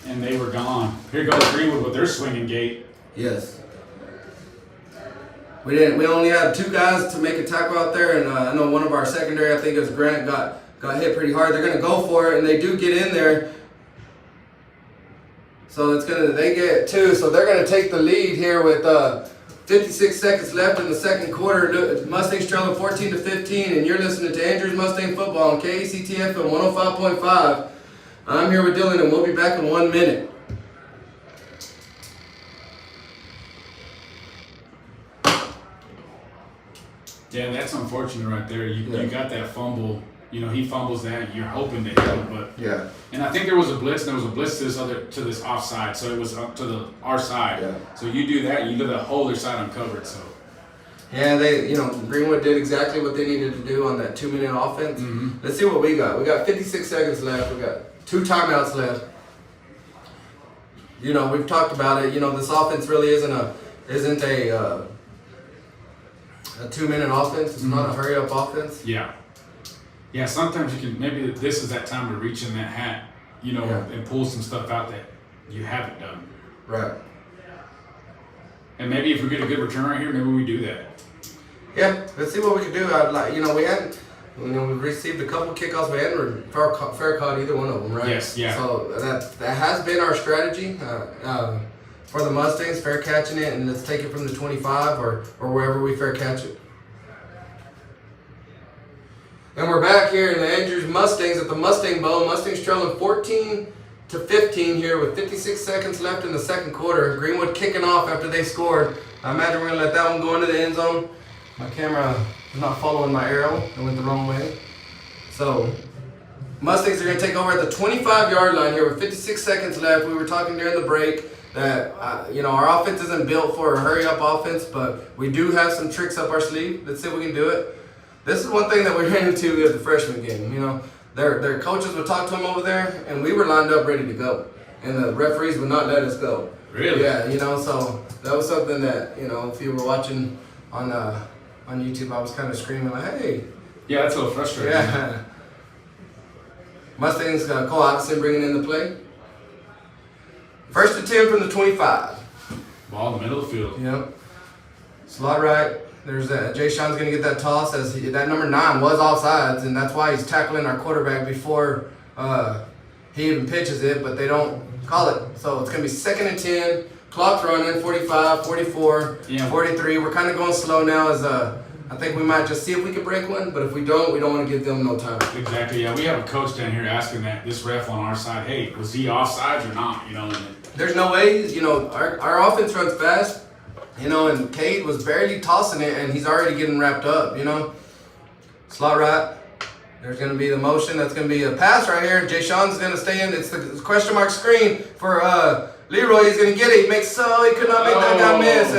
And they were gone. Here goes Greenwood with their swinging gate. Yes. We only had 2 guys to make a tackle out there, and I know one of our secondary, I think it was Grant, got hit pretty hard. They're gonna go for it, and they do get in there. So they get 2, so they're gonna take the lead here with 56 seconds left in the second quarter. Mustangs trailing 14-15, and you're listening to Andrews Mustang Football on KACTF and 105.5. I'm here with Dylan, and we'll be back in 1 minute. Yeah, that's unfortunate right there. You got that fumble. You know, he fumbles that. You're hoping to hit him, but Yeah. And I think there was a blitz. And there was a blitz to this offside, so it was up to our side. Yeah. So you do that, you leave the whole other side uncovered. So Yeah, Greenwood did exactly what they needed to do on that 2-minute offense. Let's see what we got. We got 56 seconds left. We got 2 timeouts left. You know, we've talked about it. You know, this offense really isn't a 2-minute offense. It's not a hurry up offense. yeah. Sometimes you can maybe this is that time to reach in that hat, you know, and pull some stuff out that you haven't done. Right. And maybe if we get a good return right here, maybe we do that. Yeah, let's see what we can do. We received a couple kickoffs. We hadn't fair caught either one of them, right? Yes, yeah. So that has been our strategy for the Mustangs, fair catching it, and let's take it from the 25 or wherever we fair catch it. And we're back here in the Andrews Mustangs at the Mustang Bowl. Mustangs trailing 14-15 here with 56 seconds left in the second quarter. Greenwood kicking off after they scored. I imagine we're going to let that one go into the end zone. My camera is not following my arrow. It went the wrong way. So, Mustangs are going to take over at the 25-yard line here with 56 seconds left. We were talking during the break that, our offense isn't built for a hurry-up offense, but we do have some tricks up our sleeve. Let's see if we can do it. This is one thing that we ran into at the freshman game. You know, their coaches would talk to them over there, and we were lined up ready to go. And the referees would not let us go. Really? Yeah, so that was something that, if you were watching on YouTube, I was kind of screaming like, hey. Yeah, that's a little frustrating. Yeah. Mustangs, Cole Iverson bringing in the play. First and 10 from the 25. Ball in the middle of the field. Yep. Slot right. There's that. Jay Sean's going to get that toss as that number 9 was offsides, and that's why he's tackling our quarterback before he even pitches it, but they don't call it. So it's going to be 2nd and 10. Clock running, 45, 44, 43. We're kind of going slow now as I think we might just see if we can break one, but if we don't want to give them no time. Exactly, yeah. We have a coach down here asking this ref on our side, hey, was he offsides or not? There's no way, our offense runs fast, and Cade was barely tossing it, and he's already getting wrapped up, Slot right. There's going to be the motion. That's going to be a pass right here. Jay Sean's going to stay in. It's the question mark screen for Leroy. He's going to get it. He could not make that guy miss.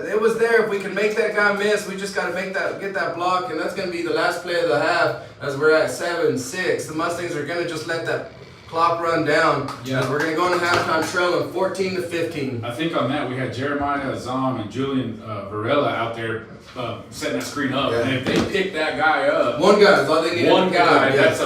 It was there. If we can make that guy miss, we just got to get that block, and that's going to be the last play of the half as we're at 7-6. The Mustangs are going to just let that clock run down. Yeah. We're going to go into halftime trailing 14-15. I think on that we had Jeremiah Zom and Julian Varela out there setting that screen up. Yeah. And if they pick that guy up, one guy is all they need. One guy, that's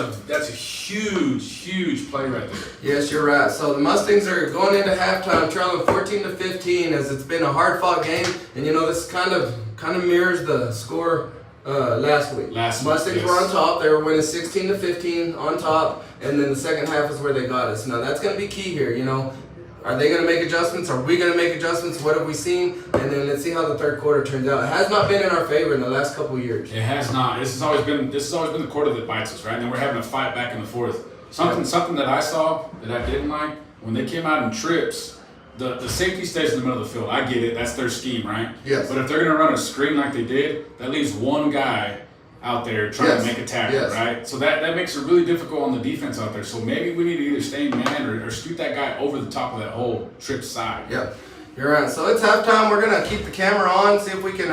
a huge play right there. Yes, you're right. So the Mustangs are going into halftime trailing 14-15 as it's been a hard-fought game, and this kind of mirrors the score last week. Mustangs were on top. They were winning 16-15 on top, and then the second half is where they got us. Now that's going to be key here. Are they going to make adjustments? Are we going to make adjustments? What have we seen? And then let's see how the third quarter turns out. It has not been in our favor in the last couple of years. It has not. This has always been the quarter that bites us, right? And then we're having a fight back in the fourth. Something that I saw that I didn't like when they came out in trips. The safety stays in the middle of the field. I get it. That's their scheme, right? Yes. But if they're going to run a screen like they did, that leaves one guy out there trying to make a tackle, right? So that makes it really difficult on the defense out there. So maybe we need to either stay in man or scoot that guy over the top of that whole trip side. Yep, you're right. So it's halftime. We're going to keep the camera on, see if we can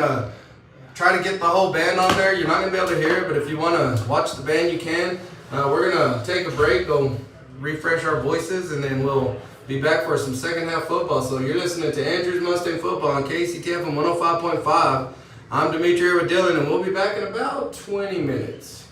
try to get the whole band on there. You're not going to be able to hear it, but if you want to watch the band, you can. We're going to take a break, go refresh our voices, and then we'll be back for some second half football. So you're listening to Andrews Mustang Football on KCTF 105.5. I'm Dimitri here with Dylan, and we'll be back in about 20 minutes.